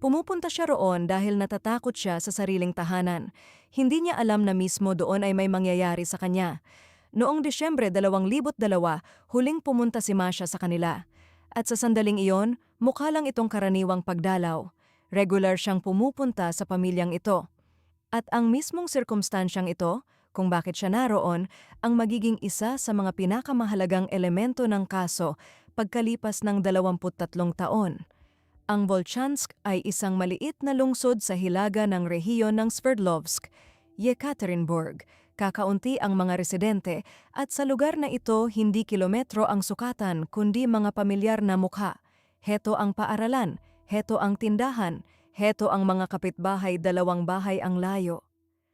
Pumupunta siya roon dahil natatakot siya sa sariling tahanan. Hindi niya alam na mismo doon ay may mangyayari sa kanya. Noong Disyembre 2002, huling pumunta si Masha sa kanila. At sa sandaling iyon, mukha lang itong karaniwang pagdalaw. Regular siyang pumupunta sa pamilyang ito. At ang mismong sirkumstansyang ito, kung bakit siya naroon, ang magiging isa sa mga pinakamahalagang elemento ng kaso pagkalipas ng 23 taon. Ang Volchansk ay isang maliit na lungsod sa hilaga ng rehiyon ng Sverdlovsk, Yekaterinburg. Kakaunti ang mga residente at sa lugar na ito hindi kilometro ang sukatan kundi mga pamilyar na mukha. Heto ang paaralan, heto ang tindahan, heto ang mga kapitbahay 2 bahay ang layo.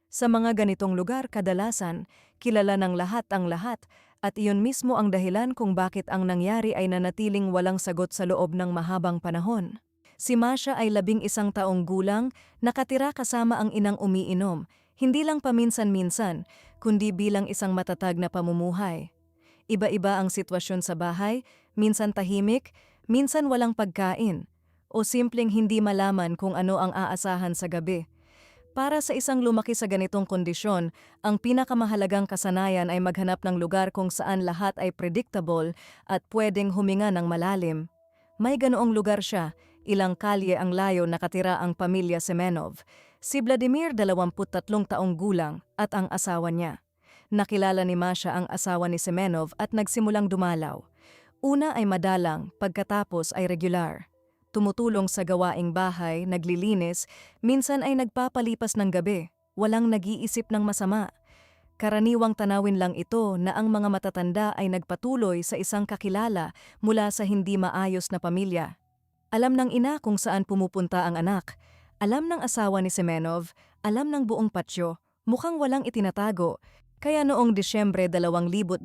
Sa mga ganitong lugar kadalasan, kilala ng lahat ang lahat at iyon mismo ang dahilan kung bakit ang nangyari ay nanatiling walang sagot sa loob ng mahabang panahon. Si Masha ay 11 taong gulang, nakatira kasama ang inang umiinom, hindi lang paminsan-minsan, kundi bilang isang matatag na pamumuhay. Iba-iba ang sitwasyon sa bahay, minsan tahimik, minsan walang pagkain, o simpleng hindi malaman kung ano ang aasahan sa gabi. Para sa isang lumaki sa ganitong kondisyon, ang pinakamahalagang kasanayan ay maghanap ng lugar kung saan lahat ay predictable at pwedeng huminga ng malalim. May ganoong lugar siya, ilang kalye ang layo nakatira ang pamilya Semenov. Si Vladimir 23 taong gulang at ang asawa niya. Nakilala ni Masha ang asawa ni Semenov at nagsimulang dumalaw. Una ay madalang, pagkatapos ay regular. Tumutulong sa gawaing bahay, naglilinis, minsan ay nagpapalipas ng gabi, walang nag-iisip ng masama. Karaniwang tanawin lang ito na ang mga matatanda ay nagpatuloy sa isang kakilala mula sa hindi maayos na pamilya. Alam ng ina kung saan pumupunta ang anak. Alam ng asawa ni Semenov, alam ng buong patsyo, mukhang walang itinatago. Kaya noong Disyembre 2002,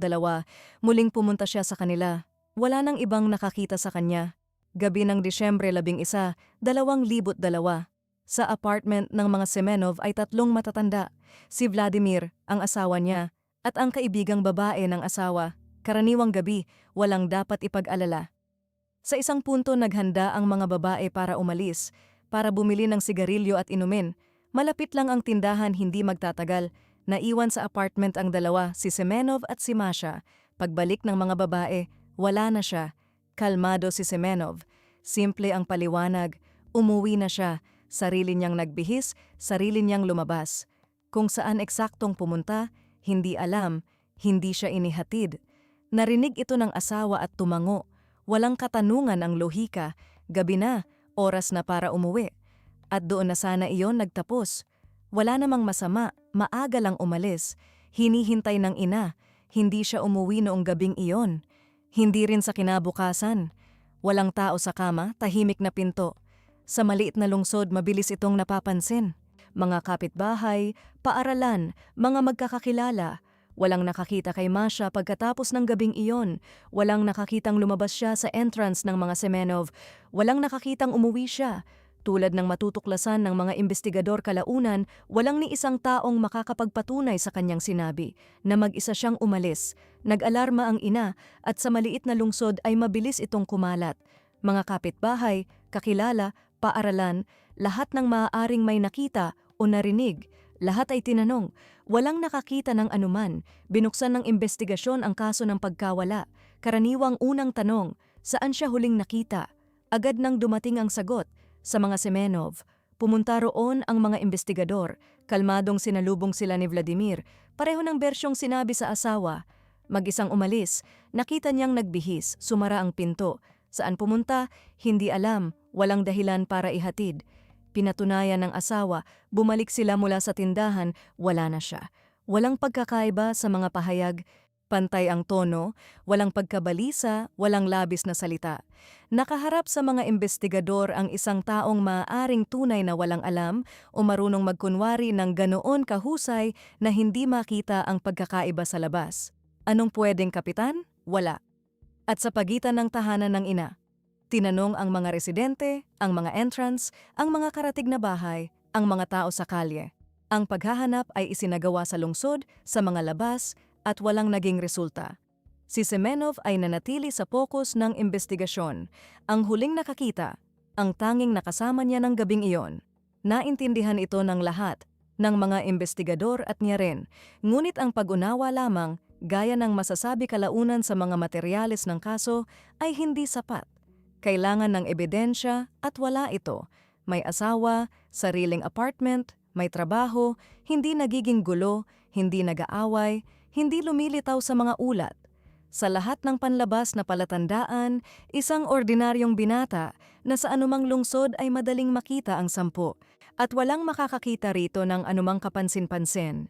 muling pumunta siya sa kanila. Wala nang ibang nakakita sa kanya. Gabi ng Disyembre 11, 2002. Sa apartment ng mga Semenov ay 3 matatanda. Si Vladimir, ang asawa niya, at ang kaibigang babae ng asawa. Karaniwang gabi, walang dapat ipag-alala. Sa isang punto naghanda ang mga babae para umalis, para bumili ng sigarilyo at inumin. Malapit lang ang tindahan, hindi magtatagal. Naiwan sa apartment ang dalawa, si Semenov at si Masha. Pagbalik ng mga babae, wala na siya. Kalmado si Semenov. Simple ang paliwanag. Umuwi na siya. Sarili niyang nagbihis, sarili niyang lumabas. Kung saan eksaktong pumunta, hindi alam, hindi siya inihatid. Narinig ito ng asawa at tumango. Walang katanungan ang lohika. Gabi na, oras na para umuwi. At doon na sana iyon nagtapos. Wala namang masama, maaga lang umalis. Hinihintay ng ina. Hindi siya umuwi noong gabing iyon. Hindi rin sa kinabukasan. Walang tao sa kama, tahimik na pinto. Sa maliit na lungsod, mabilis itong napapansin. Mga kapitbahay, paaralan, mga magkakakilala. Walang nakakita kay Masha pagkatapos ng gabing iyon. Walang nakakitang lumabas siya sa entrance ng mga Semenov. Walang nakakitang umuwi siya. Tulad ng matutuklasan ng mga investigador kalaunan, walang ni isang taong makakapagpatunay sa kanyang sinabi na mag-isa siyang umalis. Nag-alarma ang ina at sa maliit na lungsod ay mabilis itong kumalat. Mga kapitbahay, kakilala, paaralan, lahat ng maaaring may nakita o narinig. Lahat ay tinanong. Walang nakakita ng anuman. Binuksan ng investigasyon ang kaso ng pagkawala. Karaniwang unang tanong, saan siya huling nakita? Agad nang dumating ang sagot, sa mga Semenov. Pumunta roon ang mga investigador. Kalmadong sinalubong sila ni Vladimir. Pareho ng bersyong sinabi sa asawa. Mag-isang umalis. Nakita niyang nagbihis, sumara ang pinto. Saan pumunta? Hindi alam. Walang dahilan para ihatid. Pinatunayan ng asawa, bumalik sila mula sa tindahan, wala na siya. Walang pagkakaiba sa mga pahayag, pantay ang tono, walang pagkabalisa, walang labis na salita. Nakaharap sa mga investigador ang isang taong maaaring tunay na walang alam o marunong magkunwari ng ganoon kahusay na hindi makita ang pagkakaiba sa labas. Anong pwedeng kapitan? Wala. At sa pagitan ng tahanan ng ina, tinanong ang mga residente, ang mga entrance, ang mga karatig na bahay, ang mga tao sa kalye. Ang paghahanap ay isinagawa sa lungsod, sa mga labas, at walang naging resulta. Si Semenov ay nanatili sa pokus ng investigasyon. Ang huling nakakita, ang tanging nakasama niya ng gabing iyon. Naintindihan ito ng lahat, ng mga investigador at niya rin, ngunit ang pag-unawa lamang, gaya ng masasabi kalaunan sa mga materyales ng kaso, ay hindi sapat. Kailangan ng ebidensya at wala ito. May asawa, sariling apartment, may trabaho, hindi nagiging gulo, hindi nag-aaway, hindi lumilitaw sa mga ulat. Sa lahat ng panlabas na palatandaan, isang ordinaryong binata na sa anumang lungsod ay madaling makita ang 10 at walang makakakita rito ng anumang kapansin-pansin.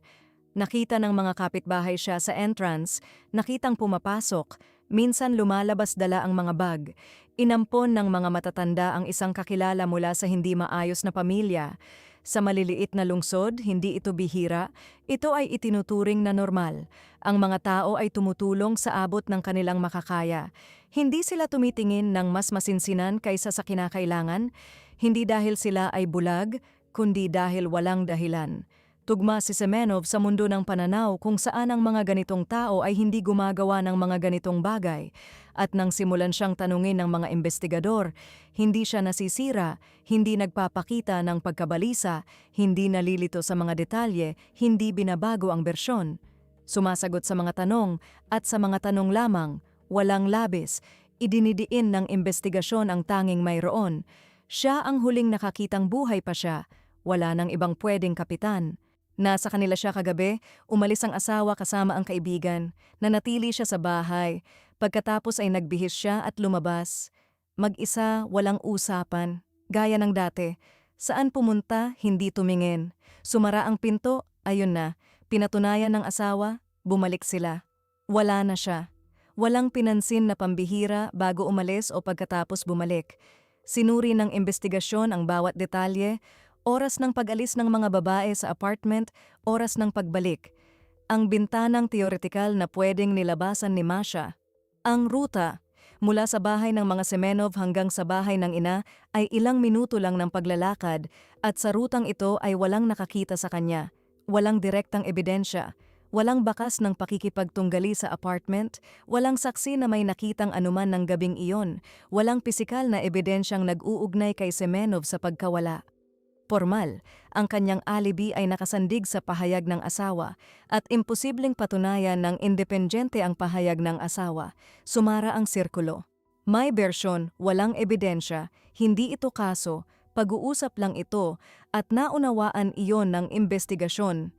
Nakita ng mga kapitbahay siya sa entrance, nakitang pumapasok, minsan lumalabas dala ang mga bag. Inampon ng mga matatanda ang isang kakilala mula sa hindi maayos na pamilya. Sa maliliit na lungsod, hindi ito bihira, ito ay itinuturing na normal. Ang mga tao ay tumutulong sa abot ng kanilang makakaya. Hindi sila tumitingin ng mas masinsinan kaysa sa kinakailangan, hindi dahil sila ay bulag, kundi dahil walang dahilan. Tugma si Semenov sa mundo ng pananaw kung saan ang mga ganitong tao ay hindi gumagawa ng mga ganitong bagay. At nang simulan siyang tanungin ng mga investigador, hindi siya nasisira, hindi nagpapakita ng pagkabalisa, hindi nalilito sa mga detalye, hindi binabago ang bersyon. Sumasagot sa mga tanong at sa mga tanong lamang, walang labis, idinidiin ng investigasyon ang tanging mayroon. Siya ang huling nakakitang buhay pa siya, wala nang ibang pwedeng kapitan. Nasa kanila siya kagabi, umalis ang asawa kasama ang kaibigan, nanatili siya sa bahay, pagkatapos ay nagbihis siya at lumabas. Mag-isa, walang usapan, gaya ng dati. Saan pumunta, hindi tumingin. Sumara ang pinto, ayun na, pinatunayan ng asawa, bumalik sila. Wala na siya. Walang pinansin na pambihira bago umalis o pagkatapos bumalik. Sinuri ng investigasyon ang bawat detalye, oras ng pag-alis ng mga babae sa apartment, oras ng pagbalik. Ang bintanang teoretikal na pwedeng nilabasan ni Masha. Ang ruta, mula sa bahay ng mga Semenov hanggang sa bahay ng ina, ay ilang minuto lang ng paglalakad at sa rutang ito ay walang nakakita sa kanya. Walang direktang ebidensya, walang bakas ng pakikipagtunggali sa apartment, walang saksi na may nakitang anuman ng gabing iyon, walang pisikal na ebidensyang nag-uugnay kay Semenov sa pagkawala. Formal, ang kanyang alibi ay nakasandig sa pahayag ng asawa at imposibleng patunayan ng independyente ang pahayag ng asawa. Sumara ang sirkulo. May bersyon, walang ebidensya, hindi ito kaso, pag-uusap lang ito at naunawaan iyon ng investigasyon.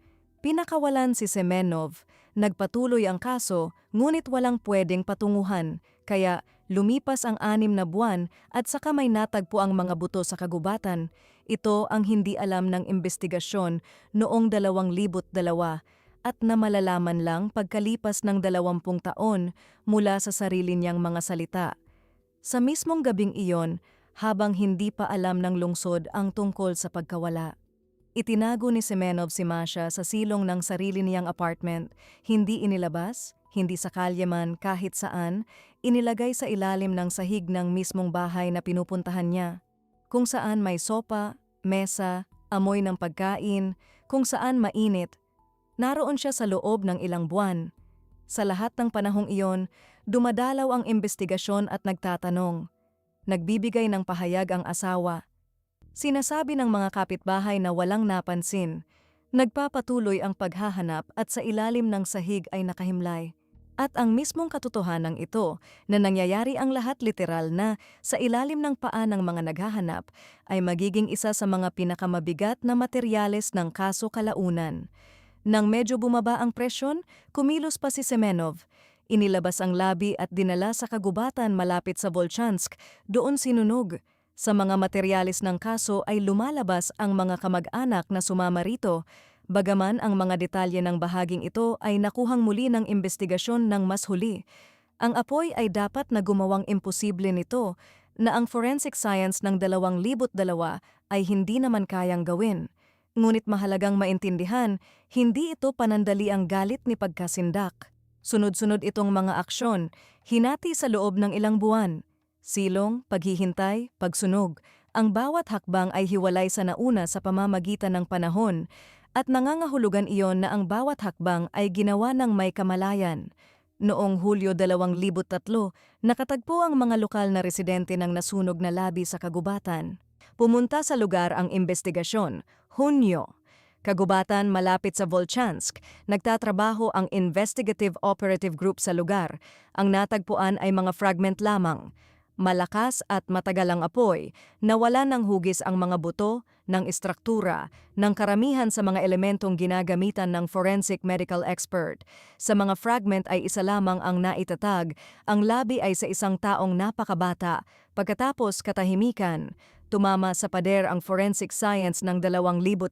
Pinakawalan si Semenov, nagpatuloy ang kaso ngunit walang pwedeng patunguhan, kaya lumipas ang 6 na buwan at saka may natagpo ang mga buto sa kagubatan. Ito ang hindi alam ng investigasyon noong 2002 at na malalaman lang pagkalipas ng 20 taon mula sa sarili niyang mga salita. Sa mismong gabing iyon, habang hindi pa alam ng lungsod ang tungkol sa pagkawala. Itinago ni Semenov si Masha sa silong ng sarili niyang apartment, hindi inilabas, hindi sa kalye man kahit saan, inilagay sa ilalim ng sahig ng mismong bahay na pinupuntahan niya. Kung saan may sopa, mesa, amoy ng pagkain, kung saan mainit. Naroon siya sa loob ng ilang buwan. Sa lahat ng panahong iyon, dumadalaw ang investigasyon at nagtatanong. Nagbibigay ng pahayag ang asawa. Sinasabi ng mga kapitbahay na walang napansin. Nagpapatuloy ang paghahanap at sa ilalim ng sahig ay nakahimlay. At ang mismong katotohanan ito na nangyayari ang lahat literal na sa ilalim ng paa ng mga naghahanap ay magiging isa sa mga pinakamabigat na materyales ng kaso kalaunan. Nang medyo bumaba ang presyon, kumilos pa si Semenov. Inilabas ang labi at dinala sa kagubatan malapit sa Volchansk, doon sinunog. Sa mga materyales ng kaso ay lumalabas ang mga kamag-anak na sumama rito. Bagaman ang mga detalye ng bahaging ito ay nakuhang muli ng investigasyon ng mas huli. Ang apoy ay dapat na gumawang imposible nito na ang forensic science ng 2002 ay hindi naman kayang gawin. Ngunit mahalagang maintindihan, hindi ito panandali ang galit ni pagkasindak. Sunod-sunod itong mga aksyon, hinati sa loob ng ilang buwan. Silong, paghihintay, pagsunog. Ang bawat hakbang ay hiwalay sa nauna sa pamamagitan ng panahon. At nangangahulugan iyon na ang bawat hakbang ay ginawa ng may kamalayan. Noong Hulyo 2003, nakatagpo ang mga lokal na residente ng nasunog na labi sa kagubatan. Pumunta sa lugar ang investigasyon, Hunyo. Kagubatan malapit sa Volchansk, nagtatrabaho ang Investigative Operative Group sa lugar. Ang natagpuan ay mga fragment lamang. Malakas at matagal ang apoy, nawala ng hugis ang mga buto, ng istruktura, ng karamihan sa mga elementong ginagamitan ng forensic medical expert. Sa mga fragment ay isa lamang ang naitatag, ang labi ay sa isang taong napakabata. Pagkatapos katahimikan, tumama sa pader ang forensic science ng 2003.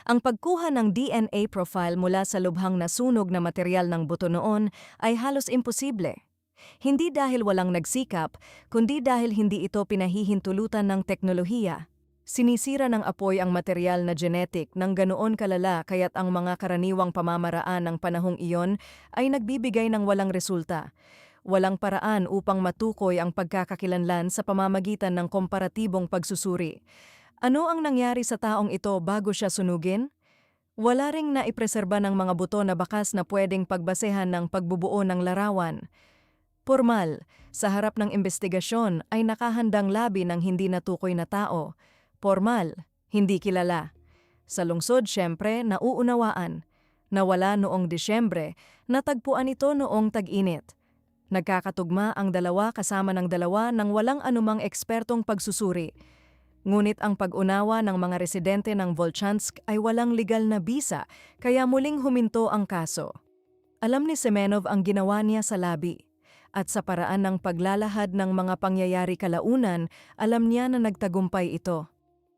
Ang pagkuha ng DNA profile mula sa lubhang nasunog na material ng buto noon ay halos imposible. Hindi dahil walang nagsikap, kundi dahil hindi ito pinahihintulutan ng teknolohiya. Sinisira ng apoy ang material na genetic ng ganoon kalala kaya't ang mga karaniwang pamamaraan ng panahong iyon ay nagbibigay ng walang resulta. Walang paraan upang matukoy ang pagkakakilanlan sa pamamagitan ng komparatibong pagsusuri. Ano ang nangyari sa taong ito bago siya sunugin? Wala ring naipreserba ng mga buto na bakas na pwedeng pagbasehan ng pagbubuo ng larawan. Pormal, sa harap ng investigasyon ay nakahandang labi ng hindi natukoy na tao. Pormal, hindi kilala. Sa lungsod, syempre, nauunawaan. Nawala noong Disyembre, natagpuan ito noong tag-init. Nagkakatugma ang dalawa kasama ng dalawa nang walang anumang ekspertong pagsusuri. Ngunit ang pag-unawa ng mga residente ng Volchansk ay walang legal na bisa, kaya muling huminto ang kaso. Alam ni Semenov ang ginawa niya sa labi. At sa paraan ng paglalahad ng mga pangyayari kalaunan, alam niya na nagtagumpay ito.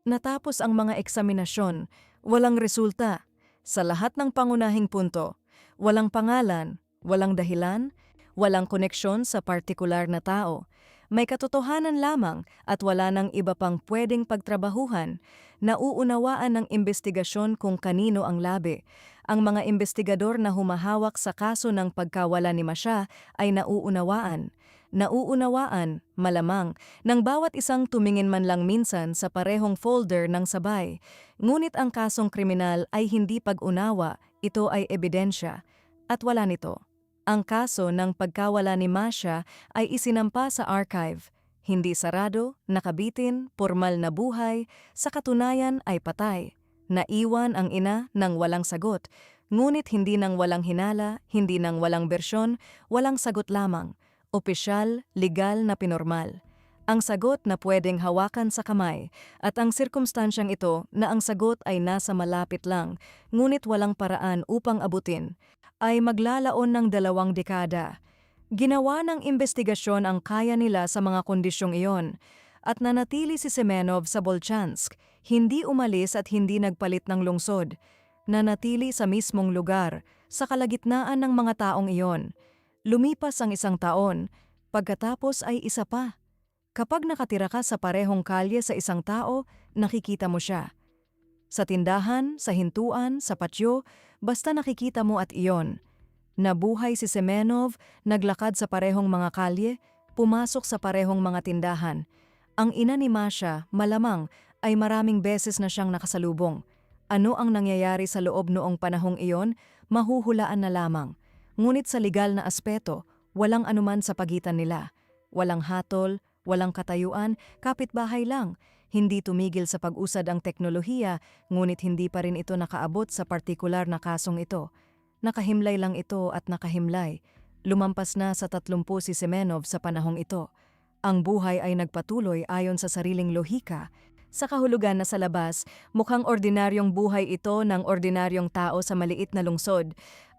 Natapos ang mga eksaminasyon, walang resulta. Sa lahat ng pangunahing punto, walang pangalan, walang dahilan, walang koneksyon sa partikular na tao. May katotohanan lamang at wala nang iba pang pwedeng pagtrabahuhan. Nauunawaan ng investigasyon kung kanino ang labi. Ang mga investigador na humahawak sa kaso ng pagkawala ni Masha ay nauunawaan. Nauunawaan, malamang, ng bawat isang tumingin man lang minsan sa parehong folder ng sabay. Ngunit ang kasong kriminal ay hindi pag-unawa, ito ay ebidensya. At wala nito. Ang kaso ng pagkawala ni Masha ay isinampa sa archive. Hindi sarado, nakabitin, pormal na buhay, sa katunayan ay patay. Naiwan ang ina ng walang sagot, ngunit hindi ng walang hinala, hindi ng walang bersyon, walang sagot lamang. Opisyal, legal na pinormal. Ang sagot na pwedeng hawakan sa kamay at ang sirkumstansyang ito na ang sagot ay nasa malapit lang, ngunit walang paraan upang abutin, ay maglalaon ng 2 dekada. Ginawa ng investigasyon ang kaya nila sa mga kondisyong iyon at nanatili si Semenov sa Volchansk, hindi umalis at hindi nagpalit ng lungsod. Nanatili sa mismong lugar, sa kalagitnaan ng mga taong iyon. Lumipas ang 1 taon, pagkatapos ay isa pa. Kapag nakatira ka sa parehong kalye sa isang tao, nakikita mo siya. Sa tindahan, sa hintuan, sa patio, basta nakikita mo at iyon. Nabuhay si Semenov, naglakad sa parehong mga kalye, pumasok sa parehong mga tindahan. Ang ina ni Masha, malamang, ay maraming beses na siyang nakasalubong. Ano ang nangyayari sa loob noong panahong iyon, mahuhulaan na lamang. Ngunit sa legal na aspeto, walang anuman sa pagitan nila. Walang hatol, walang katayuan, kapitbahay lang. Hindi tumigil sa pag-usad ang teknolohiya, ngunit hindi pa rin ito nakaabot sa partikular na kasong ito. Nakahimlay lang ito at nakahimlay. Lumampas na sa 30 si Semenov sa panahong ito. Ang buhay ay nagpatuloy ayon sa sariling lohika. Sa kahulugan na sa labas, mukhang ordinaryong buhay ito ng ordinaryong tao sa maliit na lungsod.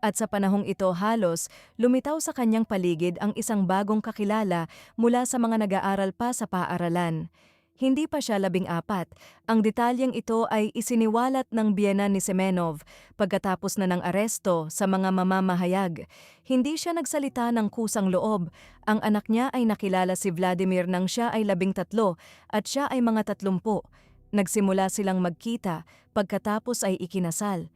At sa panahong ito halos, lumitaw sa kanyang paligid ang isang bagong kakilala mula sa mga nag-aaral pa sa paaralan. Hindi pa siya 14. Ang detalyeng ito ay isiniwalat ng biyenan ni Semenov pagkatapos na ng aresto sa mga mamamahayag. Hindi siya nagsalita ng kusang loob. Ang anak niya ay nakilala si Vladimir nang siya ay 13 at siya ay mga 30. Nagsimula silang magkita pagkatapos ay ikinasal.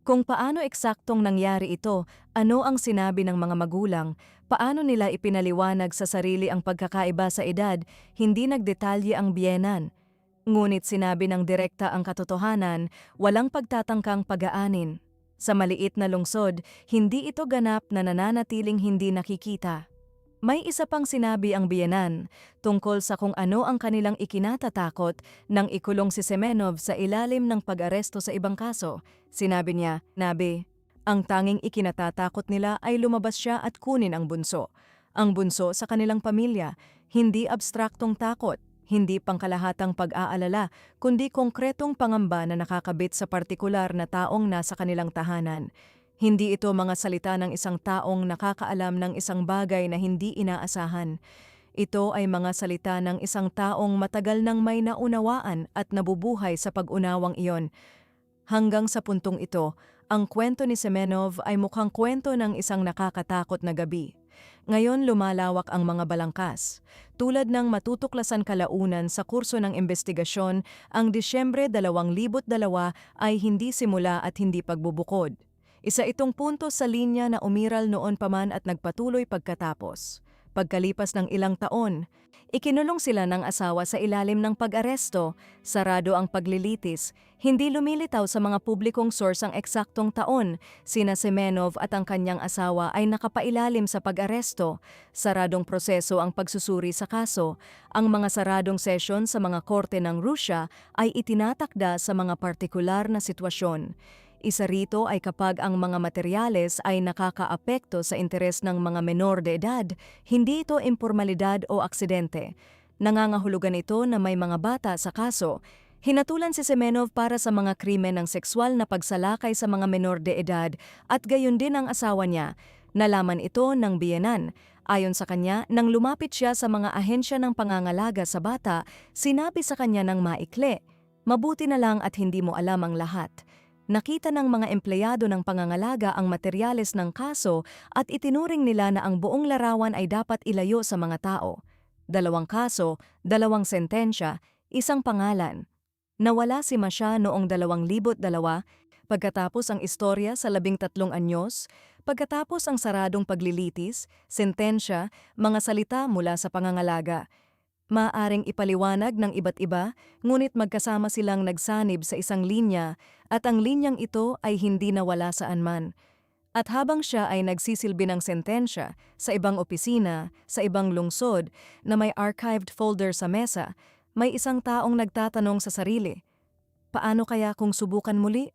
Kung paano eksaktong nangyari ito, ano ang sinabi ng mga magulang, paano nila ipinaliwanag sa sarili ang pagkakaiba sa edad, hindi nagdetalye ang biyenan. Ngunit sinabi ng direkta ang katotohanan, walang pagtatangkang pag-aanin. Sa maliit na lungsod, hindi ito ganap na nananatiling hindi nakikita. May isa pang sinabi ang biyenan tungkol sa kung ano ang kanilang ikinatatakot nang ikulong si Semenov sa ilalim ng pag-aresto sa ibang kaso. Sinabi niya, ang tanging ikinatatakot nila ay lumabas siya at kunin ang bunso. Ang bunso sa kanilang pamilya, hindi abstraktong takot, hindi pangkalahatang pag-aalala, kundi konkretong pangamba na nakakabit sa partikular na taong nasa kanilang tahanan. Hindi ito mga salita ng isang taong nakakaalam ng isang bagay na hindi inaasahan. Ito ay mga salita ng isang taong matagal nang may naunawaan at nabubuhay sa pag-unawang iyon. Hanggang sa puntong ito, ang kwento ni Semenov ay mukhang kwento ng isang nakakatakot na gabi. Ngayon lumalawak ang mga balangkas. Tulad ng matutuklasan kalaunan sa kurso ng investigasyon, ang Disyembre 2002 ay hindi simula at hindi pagbubukod. Isa itong punto sa linya na umiral noon pa man at nagpatuloy pagkatapos. Pagkalipas ng ilang taon, ikinulong sila ng asawa sa ilalim ng pag-aresto, sarado ang paglilitis, hindi lumilitaw sa mga publikong source ang eksaktong taon, sina Semenov at ang kanyang asawa ay nakapailalim sa pag-aresto, saradong proseso ang pagsusuri sa kaso, ang mga saradong sesyon sa mga korte ng Rusya ay itinatakda sa mga partikular na sitwasyon. Isa rito ay kapag ang mga materyales ay nakakaapekto sa interes ng mga menor de edad, hindi ito impormalidad o aksidente. Nangangahulugan ito na may mga bata sa kaso. Hinatulan si Semenov para sa mga krimen ng sexual na pagsalakay sa mga menor de edad at gayon din ang asawa niya. Nalaman ito ng biyenan. Ayon sa kanya, nang lumapit siya sa mga ahensya ng pangangalaga sa bata, sinabi sa kanya ng maikli, "Mabuti na lang at hindi mo alam ang lahat." Nakita ng mga empleyado ng pangangalaga ang materyales ng kaso at itinuring nila na ang buong larawan ay dapat ilayo sa mga tao. 2 kaso, 2 sentensya, 1 pangalan. Nawala si Masha noong 2002, pagkatapos ang istorya sa 13 anyos, pagkatapos ang saradong paglilitis, sentensya, mga salita mula sa pangangalaga. Maaring ipaliwanag ng iba't iba, ngunit magkasama silang nagsanib sa isang linya at ang linyang ito ay hindi nawala saan man. At habang siya ay nagsisilbi ng sentensya sa ibang opisina, sa ibang lungsod na may archived folder sa mesa, may isang taong nagtatanong sa sarili, paano kaya kung subukan muli?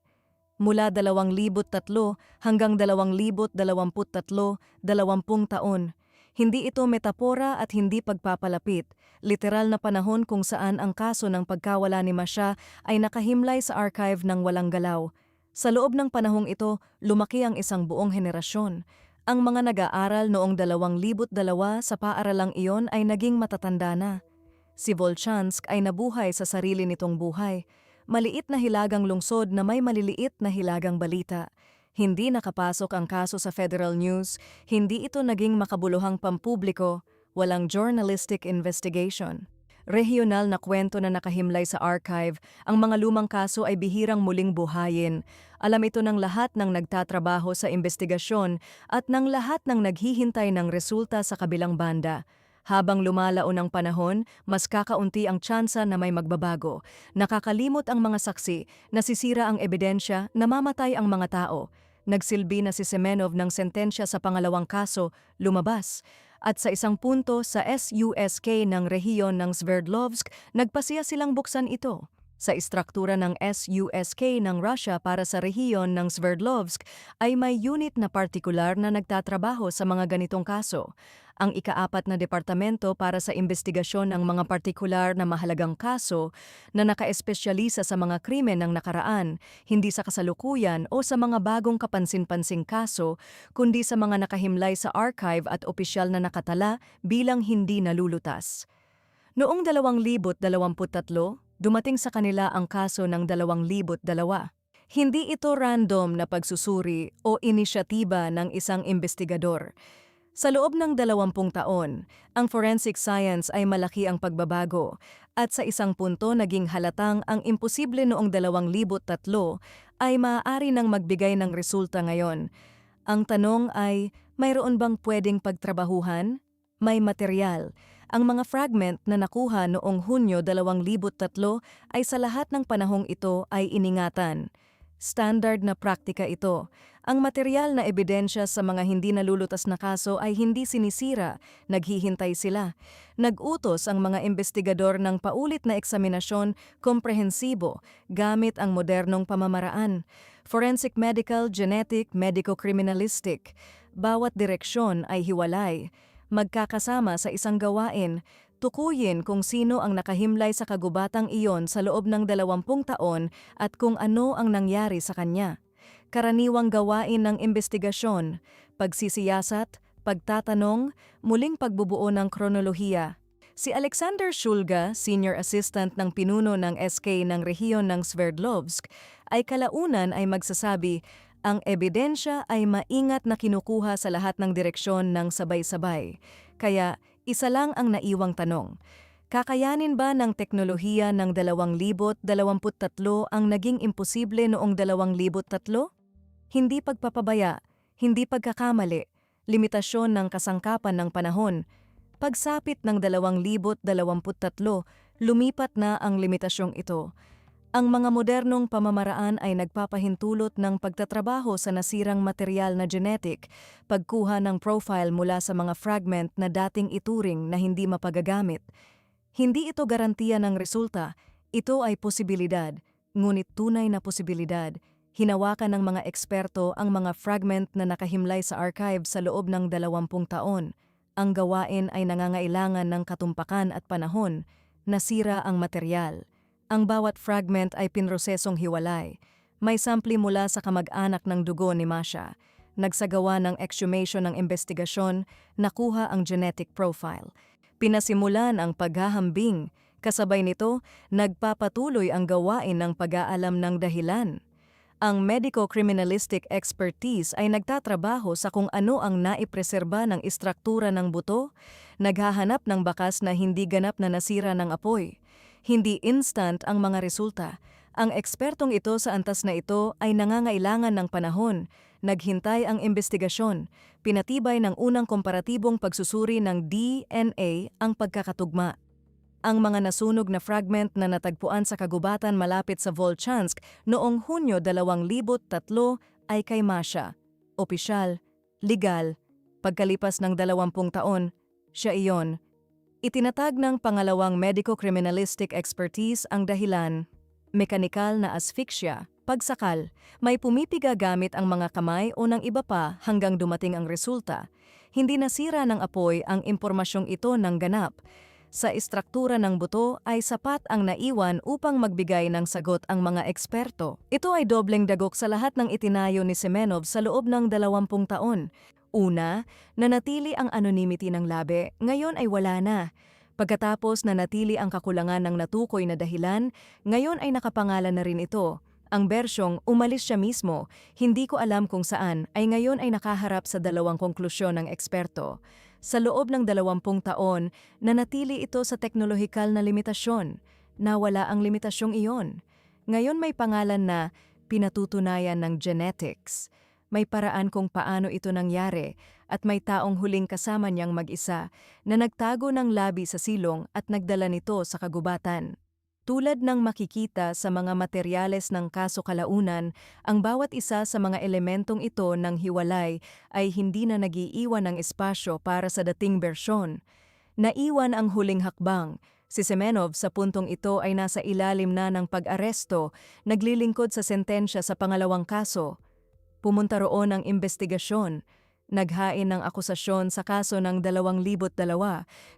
Mula 2003 hanggang 2023, 20 taon. Hindi ito metapora at hindi pagpapalapit. Literal na panahon kung saan ang kaso ng pagkawala ni Masha ay nakahimlay sa archive ng walang galaw. Sa loob ng panahong ito, lumaki ang isang buong henerasyon. Ang mga nag-aaral noong 2002 sa paaralang iyon ay naging matatanda na. Si Volchansk ay nabuhay sa sarili nitong buhay. Maliit na hilagang lungsod na may maliliit na hilagang balita. Hindi nakapasok ang kaso sa Federal News, hindi ito naging makabuluhang pampubliko, walang journalistic investigation. Regional na kwento na nakahimlay sa archive, ang mga lumang kaso ay bihirang muling buhayin. Alam ito ng lahat ng nagtatrabaho sa investigasyon at ng lahat ng naghihintay ng resulta sa kabilang banda. Habang lumalaon ang panahon, mas kakaunti ang tsansa na may magbabago. Nakakalimot ang mga saksi, nasisira ang ebidensya, namamatay ang mga tao. Nagsilbi na si Semenov ng sentensya sa pangalawang kaso, lumabas. At sa isang punto sa SUSK ng rehiyon ng Sverdlovsk, nagpasiya silang buksan ito. Sa istruktura ng SUSK ng Russia para sa rehiyon ng Sverdlovsk ay may unit na partikular na nagtatrabaho sa mga ganitong kaso. Ang ika-4 na departamento para sa investigasyon ng mga partikular na mahalagang kaso na nakaespesyalisa sa mga krimen ng nakaraan, hindi sa kasalukuyan o sa mga bagong kapansin-pansing kaso, kundi sa mga nakahimlay sa archive at opisyal na nakatala bilang hindi nalulutas. Noong 2023, dumating sa kanila ang kaso ng 2002. Hindi ito random na pagsusuri o inisyatiba ng isang investigador. Sa loob ng 20 taon, ang forensic science ay malaki ang pagbabago at sa isang punto naging halatang ang imposible noong 2003 ay maaari nang magbigay ng resulta ngayon. Ang tanong ay, mayroon bang pwedeng pagtrabahuhan? May material. Ang mga fragment na nakuha noong Hunyo 2003 ay sa lahat ng panahong ito ay iningatan. Standard na praktika ito. Ang material na ebidensya sa mga hindi nalulutas na kaso ay hindi sinisira, naghihintay sila. Nag-utos ang mga investigador ng paulit na eksaminasyon komprehensibo gamit ang modernong pamamaraan. Forensic medical, genetic, medico-criminalistic. Bawat direksyon ay hiwalay. Magkakasama sa isang gawain, tukuyin kung sino ang nakahimlay sa kagubatang iyon sa loob ng 20 taon at kung ano ang nangyari sa kanya. Karaniwang gawain ng investigasyon, pagsisiyasat, pagtatanong, muling pagbubuo ng kronolohiya. Si Alexander Shulga, Senior Assistant ng pinuno ng SK ng rehiyon ng Sverdlovsk, ay kalaunan ay magsasabi, ang ebidensya ay maingat na kinukuha sa lahat ng direksyon ng sabay-sabay. Kaya, isa lang ang naiwang tanong. Kakayanin ba ng teknolohiya ng 2023 ang naging imposible noong 2003? Hindi pagpapabaya, hindi pagkakamali, limitasyon ng kasangkapan ng panahon. Pagsapit ng 2023, lumipat na ang limitasyong ito. Ang mga modernong pamamaraan ay nagpapahintulot ng pagtatrabaho sa nasirang material na genetic, pagkuha ng profile mula sa mga fragment na dating ituring na hindi mapagagamit. Hindi ito garantiya ng resulta, ito ay posibilidad, ngunit tunay na posibilidad. Hinawakan ng mga eksperto ang mga fragment na nakahimlay sa archive sa loob ng 20 taon. Ang gawain ay nangangailangan ng katumpakan at panahon, nasira ang material. Ang bawat fragment ay pinrosesong hiwalay. May sampli mula sa kamag-anak ng dugo ni Masha. Nagsagawa ng exhumation ng investigasyon, nakuha ang genetic profile. Pinasimulan ang paghahambing. Kasabay nito, nagpapatuloy ang gawain ng pag-aalam ng dahilan. Ang medico-criminalistic expertise ay nagtatrabaho sa kung ano ang naipreserba ng istruktura ng buto, naghahanap ng bakas na hindi ganap na nasira ng apoy. Hindi instant ang mga resulta. Ang ekspertong ito sa antas na ito ay nangangailangan ng panahon. Naghintay ang investigasyon. Pinatibay ng unang komparatibong pagsusuri ng DNA ang pagkakatugma. Ang mga nasunog na fragment na natagpuan sa kagubatan malapit sa Volchansk noong Hunyo 2003 ay kay Masha. Opisyal, legal. Pagkalipas ng 20 taon, siya iyon. Itinatag ng pangalawang medico-criminalistic expertise ang dahilan. Mekanikal na asphyxia, pagsakal, may pumipiga gamit ang mga kamay o ng iba pa hanggang dumating ang resulta. Hindi nasira ng apoy ang impormasyong ito ng ganap. Sa istruktura ng buto ay sapat ang naiwan upang magbigay ng sagot ang mga eksperto. Ito ay dobleng dagok sa lahat ng itinayo ni Semenov sa loob ng 20 taon. Una, nanatili ang anonymity ng labi, ngayon ay wala na. Pagkatapos nanatili ang kakulangan ng natukoy na dahilan, ngayon ay nakapangalan na rin ito. Ang bersyong umalis siya mismo, hindi ko alam kung saan, ay ngayon ay nakaharap sa dalawang konklusyon ng eksperto. Sa loob ng 20 taon, nanatili ito sa teknolohikal na limitasyon. Nawala ang limitasyong iyon. Ngayon may pangalan na pinatutunayan ng genetics. May paraan kung paano ito nangyari at may taong huling kasama niyang mag-isa na nagtago ng labi sa silong at nagdala nito sa kagubatan. Tulad ng makikita sa mga materyales ng kaso kalaunan, ang bawat isa sa mga elementong ito ng hiwalay ay hindi na nag-iiwan ng espasyo para sa dating bersyon. Naiwan ang huling hakbang. Si Semenov sa puntong ito ay nasa ilalim na ng pag-aresto, naglilingkod sa sentensya sa pangalawang kaso. Pumunta roon ang investigasyon. Naghain ng akusasyon sa kaso ng 2002.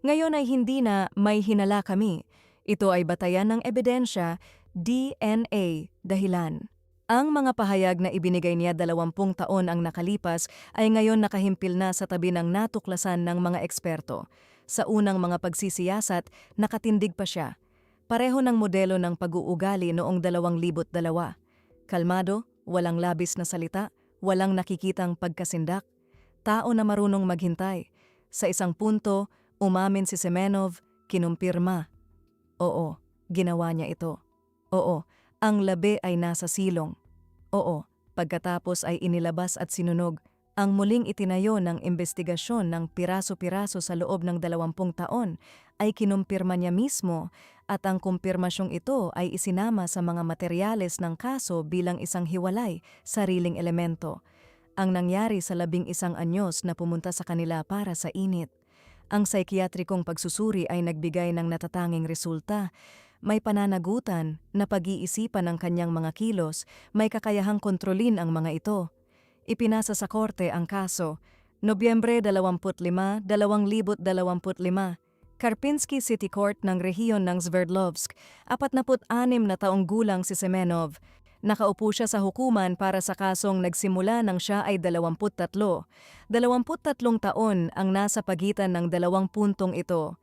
Ngayon ay hindi na may hinala kami. Ito ay batayan ng ebidensya, DNA, dahilan. Ang mga pahayag na ibinigay niya 20 taon ang nakalipas ay ngayon nakahimpil na sa tabi ng natuklasan ng mga eksperto. Sa unang mga pagsisiyasat, nakatindig pa siya. Pareho ng modelo ng pag-uugali noong 2002. Kalmado, walang labis na salita, walang nakikitang pagkasindak. Tao na marunong maghintay. Sa isang punto, umamin si Semenov, kinumpirma. Oo, ginawa niya ito. Oo, ang labi ay nasa silong. Oo, pagkatapos ay inilabas at sinunog. Ang muling itinayo ng investigasyon ng piraso-piraso sa loob ng 20 taon ay kinumpirma niya mismo at ang kumpirmasyong ito ay isinama sa mga materyales ng kaso bilang isang hiwalay, sariling elemento. Ang nangyari sa 11 anyos na pumunta sa kanila para sa init. Ang psikiatrikong pagsusuri ay nagbigay ng natatanging resulta. May pananagutan na pag-iisipan ng kanyang mga kilos, may kakayahang kontrolin ang mga ito. Ipinasa sa korte ang kaso. Nobyembre 25, 2025. Karpinski City Court ng rehiyon ng Sverdlovsk, 46 na taong gulang si Semenov. Nakaupo siya sa hukuman para sa kasong nagsimula nang siya ay 23. 23 taon ang nasa pagitan ng dalawang puntong ito.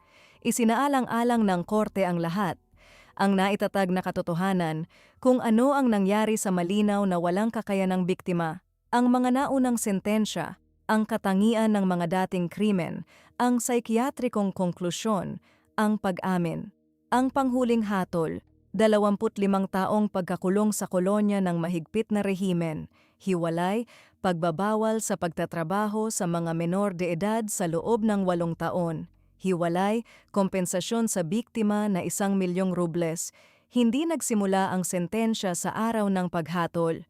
Isinaalang-alang ng korte ang lahat. Ang naitatag na katotohanan kung ano ang nangyari sa malinaw na walang kakayanang biktima, ang mga naunang sentensya, ang katangian ng mga dating krimen, ang psikiatrikong konklusyon, ang pag-amin, ang panghuling hatol, 25 taong pagkakulong sa kolonya ng mahigpit na rehimen, hiwalay, pagbabawal sa pagtatrabaho sa mga menor de edad sa loob ng 8 taon, hiwalay, kompensasyon sa biktima na 1,000,000 rubles. Hindi nagsimula ang sentensya sa araw ng paghatol.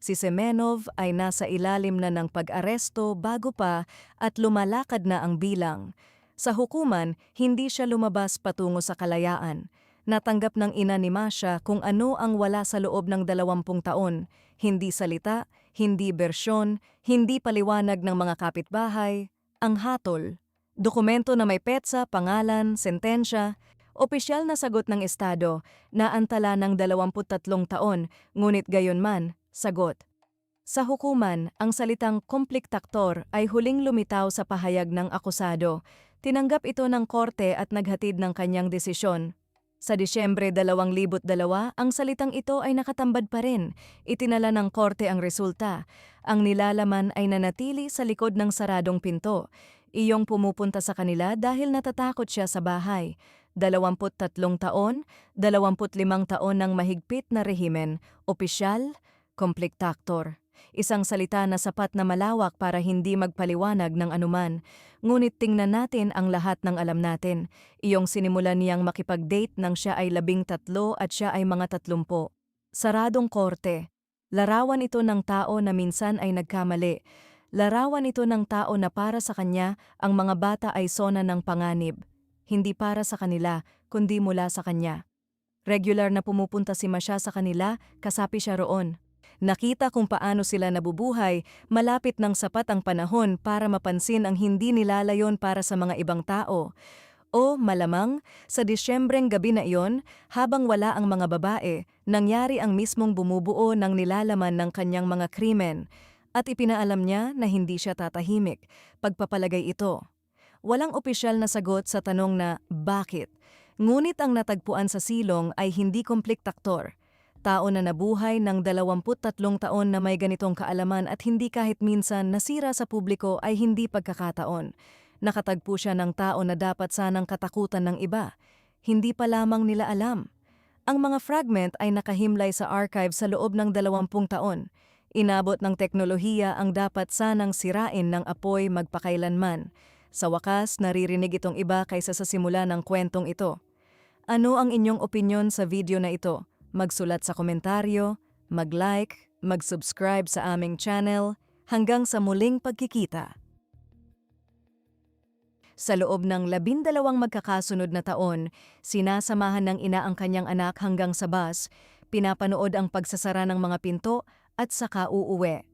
Si Semenov ay nasa ilalim na ng pag-aresto bago pa at lumalakad na ang bilang. Sa hukuman, hindi siya lumabas patungo sa kalayaan. Natanggap ng ina ni Masha kung ano ang wala sa loob ng 20 taon. Hindi salita, hindi bersyon, hindi paliwanag ng mga kapitbahay. Ang hatol. Dokumento na may petsa, pangalan, sentensya. Opisyal na sagot ng Estado na antala ng 23 taon, ngunit gayunman, sagot. Sa hukuman, ang salitang kompliktaktor ay huling lumitaw sa pahayag ng akusado. Tinanggap ito ng korte at naghatid ng kanyang desisyon. Sa Disyembre 2002, ang salitang ito ay nakatambad pa rin. Itinala ng korte ang resulta. Ang nilalaman ay nanatili sa likod ng saradong pinto. Iyong pumupunta sa kanila dahil natatakot siya sa bahay. 23 taon, 25 taon ng mahigpit na rehimen, opisyal, kompliktaktor. Isang salita na sapat na malawak para hindi magpaliwanag ng anuman. Ngunit tingnan natin ang lahat ng alam natin. Iyong sinimulan niyang makipag-date nang siya ay 13 at siya ay mga 30. Saradong korte. Larawan ito ng tao na minsan ay nagkamali. Larawan ito ng tao na para sa kanya ang mga bata ay sona ng panganib. Hindi para sa kanila, kundi mula sa kanya. Regular na pumupunta si Masha sa kanila, kasapi siya roon. Nakita kung paano sila nabubuhay, malapit ng sapat ang panahon para mapansin ang hindi nilalayon para sa mga ibang tao. O malamang, sa Disyembreng gabi na iyon, habang wala ang mga babae, nangyari ang mismong bumubuo ng nilalaman ng kanyang mga krimen. At ipinaalam niya na hindi siya tatahimik. Pagpapalagay ito. Walang opisyal na sagot sa tanong na bakit. Ngunit ang natagpuan sa silong ay hindi kompliktaktor. Tao na nabuhay ng 23 taon na may ganitong kaalaman at hindi kahit minsan nasira sa publiko ay hindi pagkakataon. Nakatagpo siya ng tao na dapat sanang katakutan ng iba. Hindi pa lamang nila alam. Ang mga fragment ay nakahimlay sa archive sa loob ng 20 taon. Inabot ng teknolohiya ang dapat sanang sirain ng apoy magpakailanman. Sa wakas, naririnig itong iba kaysa sa simula ng kwentong ito. Ano ang inyong opinyon sa video na ito? Magsulat sa komentaryo, mag-like, mag-subscribe sa aming channel, hanggang sa muling pagkikita. Sa loob ng 12 magkakasunod na taon, sinasamahan ng ina ang kanyang anak hanggang sa bus, pinapanood ang pagsasara ng mga pinto at saka uuwi.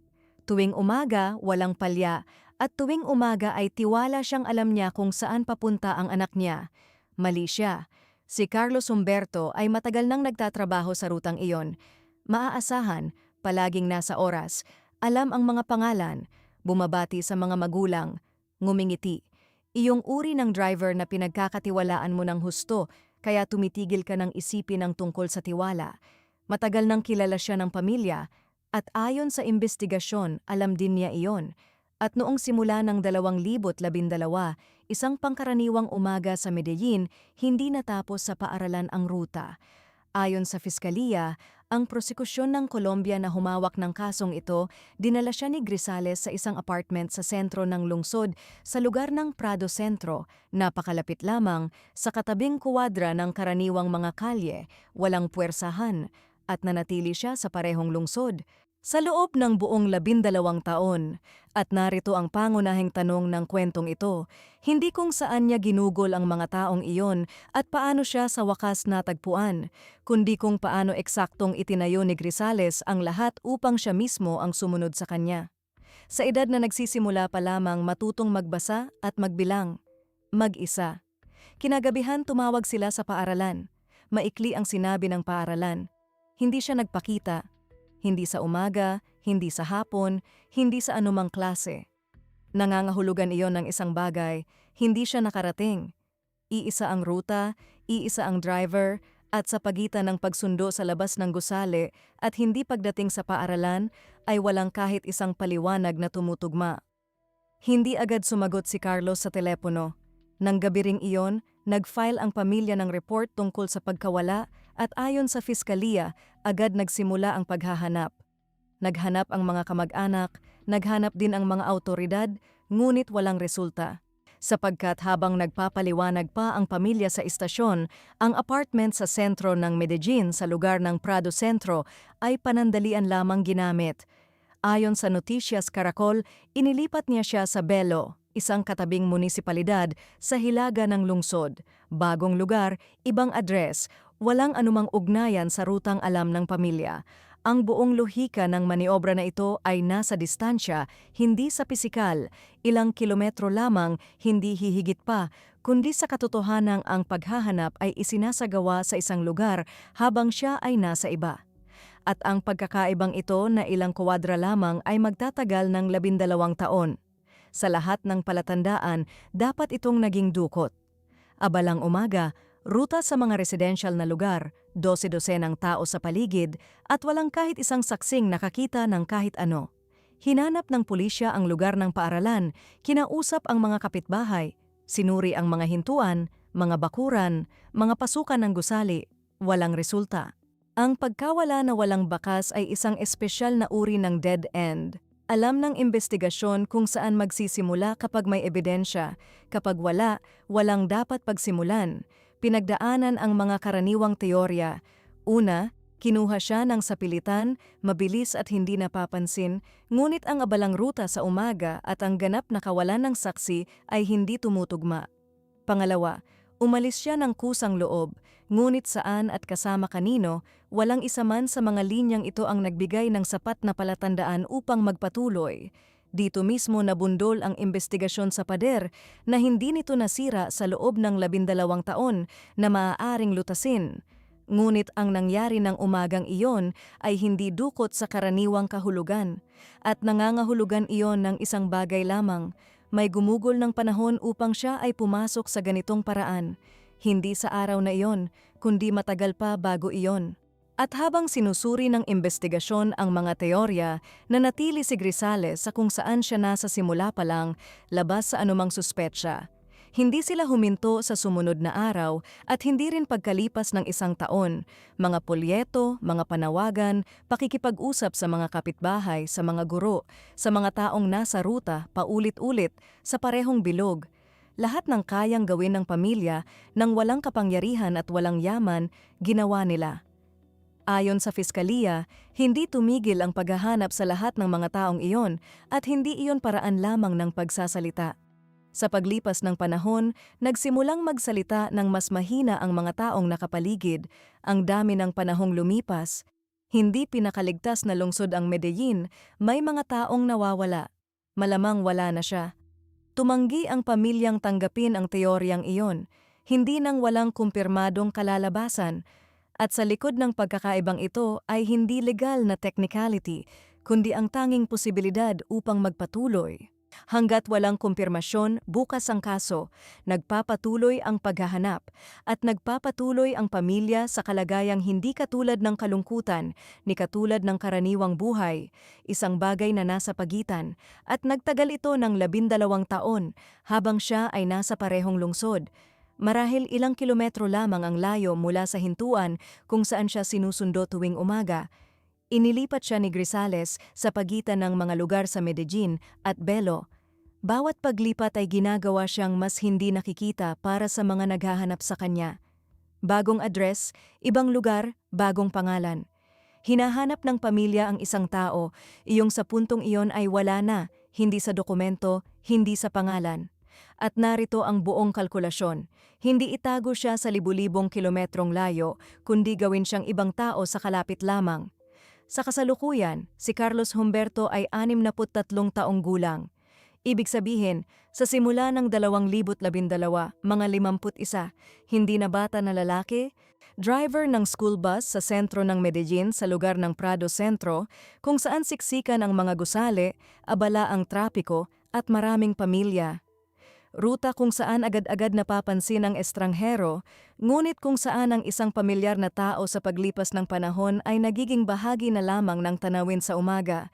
Tuwing umaga, walang palya, at tuwing umaga ay tiwala siyang alam niya kung saan papunta ang anak niya. Mali siya. Si Carlos Humberto ay matagal nang nagtatrabaho sa rutang iyon. Maaasahan, palaging nasa oras, alam ang mga pangalan, bumabati sa mga magulang, ngumingiti. Iyong uri ng driver na pinagkakatiwalaan mo ng husto, kaya tumitigil ka ng isipin ang tungkol sa tiwala. Matagal nang kilala siya ng pamilya, at ayon sa investigasyon, alam din niya iyon. At noong simula ng 2012, isang pangkaraniwang umaga sa Medellin, hindi natapos sa paaralan ang ruta. Ayon sa Piskaliya, Ang prosekusyon ng Colombia na humawak ng kasong ito, dinala siya ni Grisales sa isang apartment sa sentro ng lungsod sa lugar ng Prado Centro, napakalapit lamang sa katabing kuwadra ng karaniwang mga kalye, walang puwersahan, at nanatili siya sa parehong lungsod sa loob ng buong 12 taon. At narito ang pangunahing tanong ng kwentong ito, hindi kung saan niya ginugol ang mga taong iyon at paano siya sa wakas natagpuan, kundi kung paano eksaktong itinayo ni Grisales ang lahat upang siya mismo ang sumunod sa kanya. Sa edad na nagsisimula pa lamang matutong magbasa at magbilang. Mag-isa. Kinagabihan tumawag sila sa paaralan. Maikli ang sinabi ng paaralan. Hindi siya nagpakita. Hindi sa umaga, hindi sa hapon, hindi sa anumang klase. Nangangahulugan iyon ng isang bagay, hindi siya nakarating. Iisa ang ruta, iisa ang driver, at sa pagitan ng pagsundo sa labas ng gusali at hindi pagdating sa paaralan ay walang kahit isang paliwanag na tumutugma. Hindi agad sumagot si Carlos sa telepono. Nang gabi ring iyon, nag-file ang pamilya ng report tungkol sa pagkawala at ayon sa piskalya, agad nagsimula ang paghahanap. Naghanap ang mga kamag-anak, naghanap din ang mga awtoridad, ngunit walang resulta. Sapagkat habang nagpapaliwanag pa ang pamilya sa istasyon, ang apartment sa sentro ng Medellin sa lugar ng Prado Centro ay panandalian lamang ginamit. Ayon sa Noticias Caracol, inilipat niya siya sa Belo, isang katabing munisipalidad sa hilaga ng lungsod. Bagong lugar, ibang address, walang anumang ugnayan sa rutang alam ng pamilya. Ang buong lohika ng maniobra na ito ay nasa distansya, hindi sa pisikal, ilang kilometro lamang, hindi hihigit pa, kundi sa katotohanang ang paghahanap ay isinasagawa sa isang lugar habang siya ay nasa iba. At ang pagkakaibang ito na ilang kuwadra lamang ay magtatagal ng 12 taon. Sa lahat ng palatandaan, dapat itong naging dukot. Abalang umaga, ruta sa mga residential na lugar, 12 ng tao sa paligid at walang kahit isang saksing nakakita ng kahit ano. Hinanap ng pulisya ang lugar ng paaralan, kinausap ang mga kapitbahay, sinuri ang mga hintuan, mga bakuran, mga pasukan ng gusali, walang resulta. Ang pagkawala na walang bakas ay isang espesyal na uri ng dead end. Alam ng investigasyon kung saan magsisimula kapag may ebidensya, kapag wala, walang dapat pagsimulan. Pinagdaanan ang mga karaniwang teorya. Una, kinuha siya ng sapilitan, mabilis at hindi napapansin, ngunit ang abalang ruta sa umaga at ang ganap na kawalan ng saksi ay hindi tumutugma. Pangalawa, umalis siya ng kusang loob, ngunit saan at kasama kanino, walang isa man sa mga linyang ito ang nagbigay ng sapat na palatandaan upang magpatuloy. Dito mismo nabundol ang investigasyon sa pader na hindi nito nasira sa loob ng 12 taon na maaaring lutasin. Ngunit ang nangyari ng umagang iyon ay hindi dukot sa karaniwang kahulugan at nangangahulugan iyon ng isang bagay lamang. May gumugol ng panahon upang siya ay pumasok sa ganitong paraan. Hindi sa araw na iyon, kundi matagal pa bago iyon. At habang sinusuri ng investigasyon ang mga teorya, nanatili si Grisales sa kung saan siya nasa simula pa lang, labas sa anumang suspetsya. Hindi sila huminto sa sumunod na araw at hindi rin pagkalipas ng 1 taon. Mga polyeto, mga panawagan, pakikipag-usap sa mga kapitbahay, sa mga guro, sa mga taong nasa ruta, paulit-ulit, sa parehong bilog. Lahat ng kayang gawin ng pamilya nang walang kapangyarihan at walang yaman, ginawa nila. Ayon sa piskalya, hindi tumigil ang paghahanap sa lahat ng mga taong iyon at hindi iyon paraan lamang ng pagsasalita. Sa paglipas ng panahon, nagsimulang magsalita ng mas mahina ang mga taong nakapaligid, ang dami ng panahong lumipas. Hindi pinakaligtas na lungsod ang Medellin, may mga taong nawawala. Malamang wala na siya. Tumanggi ang pamilyang tanggapin ang teoryang iyon, hindi nang walang kumpirmadong kalalabasan. At sa likod ng pagkakaibang ito ay hindi legal na technicality, kundi ang tanging posibilidad upang magpatuloy. Hanggat walang kumpirmasyon, bukas ang kaso, nagpapatuloy ang paghahanap, at nagpapatuloy ang pamilya sa kalagayang hindi katulad ng kalungkutan, ni katulad ng karaniwang buhay, isang bagay na nasa pagitan, at nagtagal ito ng 12 taon habang siya ay nasa parehong lungsod. Marahil ilang kilometro lamang ang layo mula sa hintuan kung saan siya sinusundo tuwing umaga. Inilipat siya ni Grisales sa pagitan ng mga lugar sa Medellin at Belo. Bawat paglipat ay ginagawa siyang mas hindi nakikita para sa mga naghahanap sa kanya. Bagong address, ibang lugar, bagong pangalan. Hinahanap ng pamilya ang isang tao, iyong sa puntong iyon ay wala na, hindi sa dokumento, hindi sa pangalan. At narito ang buong kalkulasyon. Hindi itago siya sa libu-libong kilometrong layo, kundi gawin siyang ibang tao sa kalapit lamang. Sa kasalukuyan, si Carlos Humberto ay 63 taong gulang. Ibig sabihin, sa simula ng 2012, mga 51, hindi na bata na lalaki, driver ng school bus sa sentro ng Medellin sa lugar ng Prado Centro, kung saan siksikan ang mga gusali, abala ang trapiko at maraming pamilya. Ruta kung saan agad-agad napapansin ang estranghero, ngunit kung saan ang isang pamilyar na tao sa paglipas ng panahon ay nagiging bahagi na lamang ng tanawin sa umaga.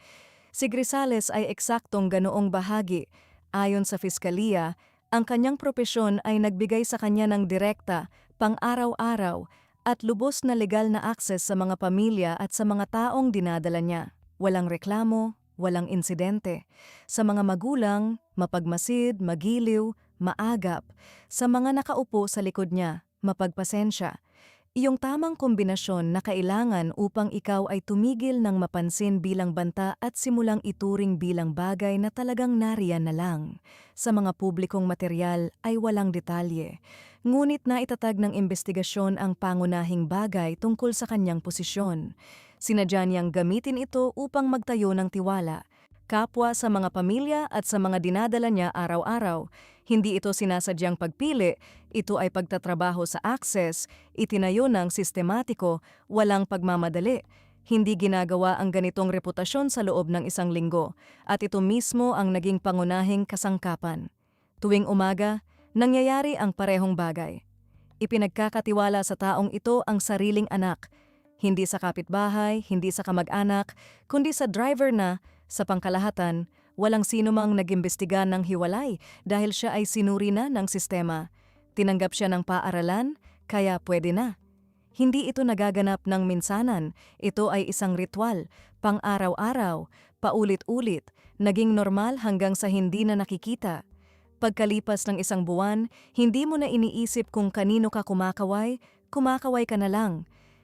Si Grisales ay eksaktong ganoong bahagi. Ayon sa Piskaliya, ang kanyang propesyon ay nagbigay sa kanya ng direkta, pang-araw-araw, at lubos na legal na akses sa mga pamilya at sa mga taong dinadala niya. Walang reklamo, walang insidente. Sa mga magulang, mapagmasid, magiliw, maagap. Sa mga nakaupo sa likod niya, mapagpasensya. Iyong tamang kombinasyon na kailangan upang ikaw ay tumigil ng mapansin bilang banta at simulang ituring bilang bagay na talagang nariyan na lang. Sa mga publikong materyal ay walang detalye. Ngunit naitatag ng investigasyon ang pangunahing bagay tungkol sa kanyang posisyon. Sinadya niyang gamitin ito upang magtayo ng tiwala, kapwa sa mga pamilya at sa mga dinadala niya araw-araw. Hindi ito sinasadyang pagpili, ito ay pagtatrabaho sa access, itinayo ng sistematiko, walang pagmamadali. Hindi ginagawa ang ganitong reputasyon sa loob ng isang linggo, at ito mismo ang naging pangunahing kasangkapan. Tuwing umaga, nangyayari ang parehong bagay. Ipinagkakatiwala sa taong ito ang sariling anak, hindi sa kapitbahay, hindi sa kamag-anak, kundi sa driver na, sa pangkalahatan, walang sino mang nag-imbestiga ng hiwalay dahil siya ay sinuri na ng sistema. Tinanggap siya ng paaralan, kaya pwede na. Hindi ito nagaganap ng minsanan, ito ay isang ritual, pang-araw-araw, paulit-ulit, naging normal hanggang sa hindi na nakikita. Pagkalipas ng isang buwan, hindi mo na iniisip kung kanino ka kumakaway ka na lang.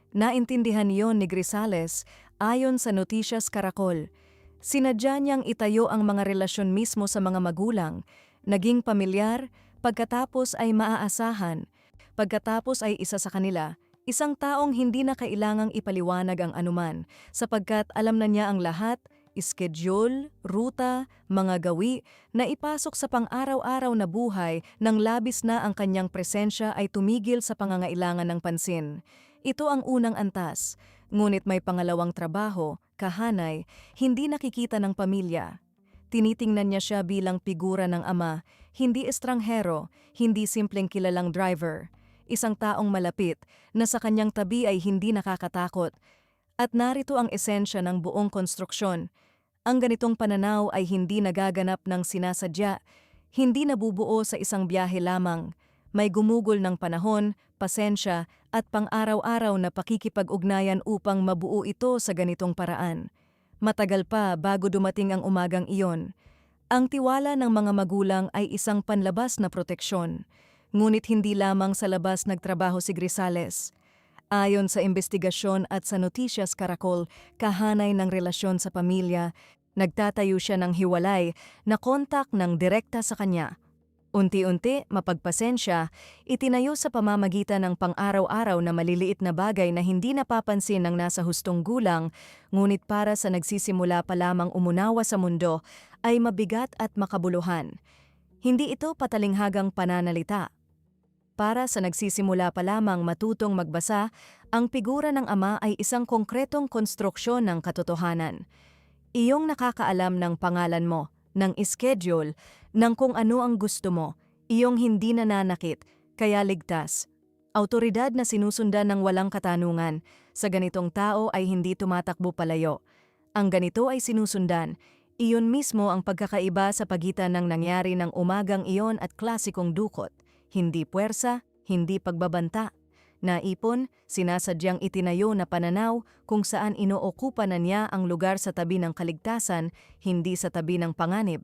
Naintindihan iyon ni Grisales ayon sa Noticias Caracol. Sinadya niyang itayo ang mga relasyon mismo sa mga magulang, naging pamilyar, pagkatapos ay maaasahan, pagkatapos ay isa sa kanila, isang taong hindi na kailangang ipaliwanag ang anuman, sapagkat alam na niya ang lahat, schedule, ruta, mga gawi, na ipasok sa pang-araw-araw na buhay nang labis na ang kanyang presensya ay tumigil sa pangangailangan ng pansin. Ito ang unang antas, ngunit may pangalawang trabaho, kahanay, hindi nakikita ng pamilya. Tinitingnan niya siya bilang figura ng ama, hindi estranghero, hindi simpleng kilalang driver. Isang taong malapit, na sa kanyang tabi ay hindi nakakatakot. At narito ang esensya ng buong konstruksyon. Ang ganitong pananaw ay hindi nagaganap ng sinasadya, hindi nabubuo sa isang biyahe lamang. May gumugol ng panahon, pasensya, at pang-araw-araw na pakikipag-ugnayan upang mabuo ito sa ganitong paraan. Matagal pa bago dumating ang umagang iyon. Ang tiwala ng mga magulang ay isang panlabas na proteksyon, ngunit hindi lamang sa labas nagtrabaho si Grisales. Ayon sa investigasyon at sa Noticias Caracol, kahanay ng relasyon sa pamilya, nagtatayo siya ng hiwalay na kontak ng direkta sa kanya. Unti-unti, mapagpasensya, itinayo sa pamamagitan ng pang-araw-araw na maliliit na bagay na hindi napapansin ng nasa hustong gulang, ngunit para sa nagsisimula pa lamang umunawa sa mundo, ay mabigat at makabuluhan. Hindi ito patalinghagang pananalita. Para sa nagsisimula pa lamang matutong magbasa, ang figura ng ama ay isang konkretong konstruksyon ng katotohanan. Iyong nakakaalam ng pangalan mo, ng schedule, ng kung ano ang gusto mo, iyong hindi nananakit, kaya ligtas. Awtoridad na sinusundan ng walang katanungan, sa ganitong tao ay hindi tumatakbo palayo. Ang ganito ay sinusundan, iyon mismo ang pagkakaiba sa pagitan ng nangyari ng umagang iyon at klasikong dukot. Hindi puwersa, hindi pagbabanta. Naipon, sinasadyang itinayo na pananaw kung saan inookupa na niya ang lugar sa tabi ng kaligtasan, hindi sa tabi ng panganib.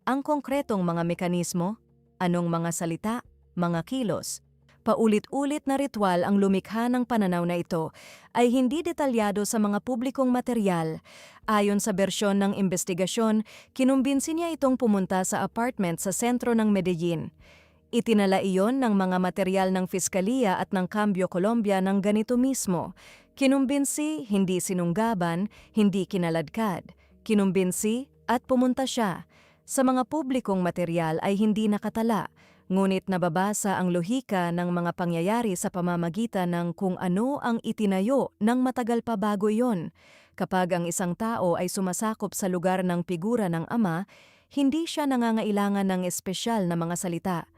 Ang konkretong mga mekanismo, anong mga salita, mga kilos, paulit-ulit na ritual ang lumikha ng pananaw na ito ay hindi detalyado sa mga publikong materyal. Ayon sa bersyon ng investigasyon, kinumbinsi niya itong pumunta sa apartment sa sentro ng Medellin. Itinala iyon ng mga materyal ng Fiskaliya at ng Cambio Colombia ng ganito mismo. Kinumbinsi, hindi sinunggaban, hindi kinaladkad. Kinumbinsi at pumunta siya. Sa mga publikong materyal ay hindi nakatala, ngunit nababasa ang lohika ng mga pangyayari sa pamamagitan ng kung ano ang itinayo ng matagal pa bago iyon. Kapag ang isang tao ay sumasakop sa lugar ng figura ng ama, hindi siya nangangailangan ng espesyal na mga salita.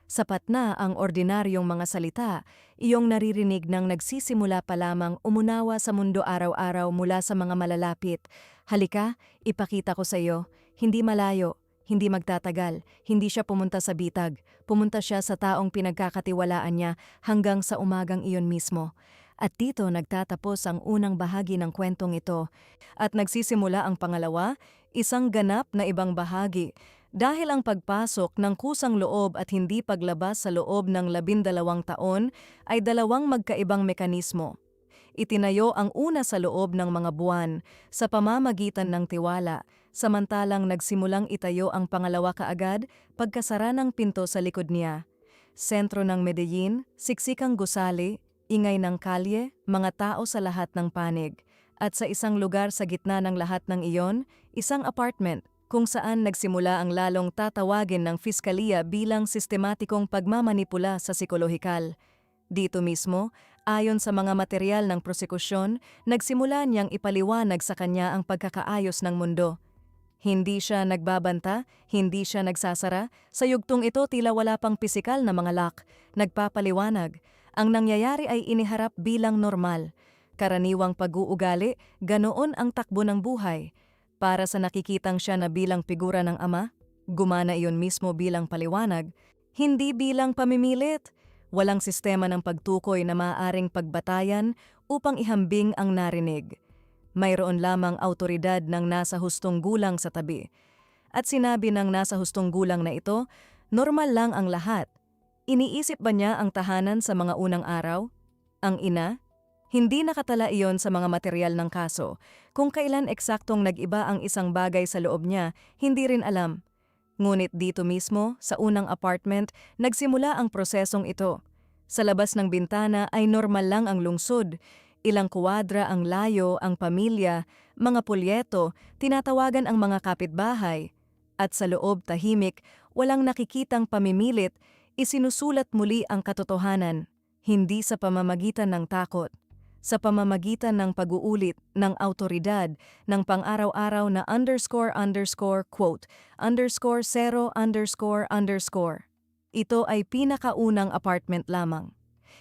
Sapat na ang ordinaryong mga salita, iyong naririnig ng nagsisimula pa lamang umunawa sa mundo araw-araw mula sa mga malalapit. Halika, ipakita ko sa iyo, hindi malayo, hindi magtatagal, hindi siya pumunta sa bitag, pumunta siya sa taong pinagkakatiwalaan niya hanggang sa umagang iyon mismo. At dito nagtatapos ang unang bahagi ng kwentong ito. At nagsisimula ang pangalawa, isang ganap na ibang bahagi. Dahil ang pagpasok ng kusang loob at hindi paglabas sa loob ng 12 taon ay dalawang magkaibang mekanismo. Itinayo ang una sa loob ng mga buwan sa pamamagitan ng tiwala, samantalang nagsimulang itayo ang pangalawa kaagad pagkasara ng pinto sa likod niya. Sentro ng Medellin, siksikang gusali, ingay ng kalye, mga tao sa lahat ng panig. At sa isang lugar sa gitna ng lahat ng iyon, isang apartment, kung saan nagsimula ang lalong tatawagin ng Fiskaliya bilang sistematikong pagmamanipula sa psikolohikal. Dito mismo, ayon sa mga materyal ng prosekusyon, nagsimula niyang ipaliwanag sa kanya ang pagkakaayos ng mundo. Hindi siya nagbabanta, hindi siya nagsasara, sa yugtong ito tila wala pang pisikal na mga lock, nagpapaliwanag. Ang nangyayari ay iniharap bilang normal. Karaniwang pag-uugali, ganoon ang takbo ng buhay. Para sa nakikitang siya na bilang figura ng ama, gumana iyon mismo bilang paliwanag, hindi bilang pamimilit. Walang sistema ng pagtukoy na maaaring pagbatayan upang ihambing ang narinig. Mayroon lamang awtoridad ng nasa hustong gulang sa tabi. At sinabi ng nasa hustong gulang na ito, normal lang ang lahat. Iniisip ba niya ang tahanan sa mga unang araw? Ang ina? Hindi nakatala iyon sa mga materyal ng kaso. Kung kailan eksaktong nag-iba ang isang bagay sa loob niya, hindi rin alam. Ngunit dito mismo, sa unang apartment, nagsimula ang prosesong ito. Sa labas ng bintana ay normal lang ang lungsod. Ilang kuwadra ang layo, ang pamilya, mga pulyeto, tinatawagan ang mga kapitbahay. At sa loob tahimik, walang nakikitang pamimilit, isinusulat muli ang katotohanan, hindi sa pamamagitan ng takot. Sa pamamagitan ng pag-uulit, ng awtoridad, ng pang-araw-araw na __quote, _0__. Ito ay pinakaunang apartment lamang.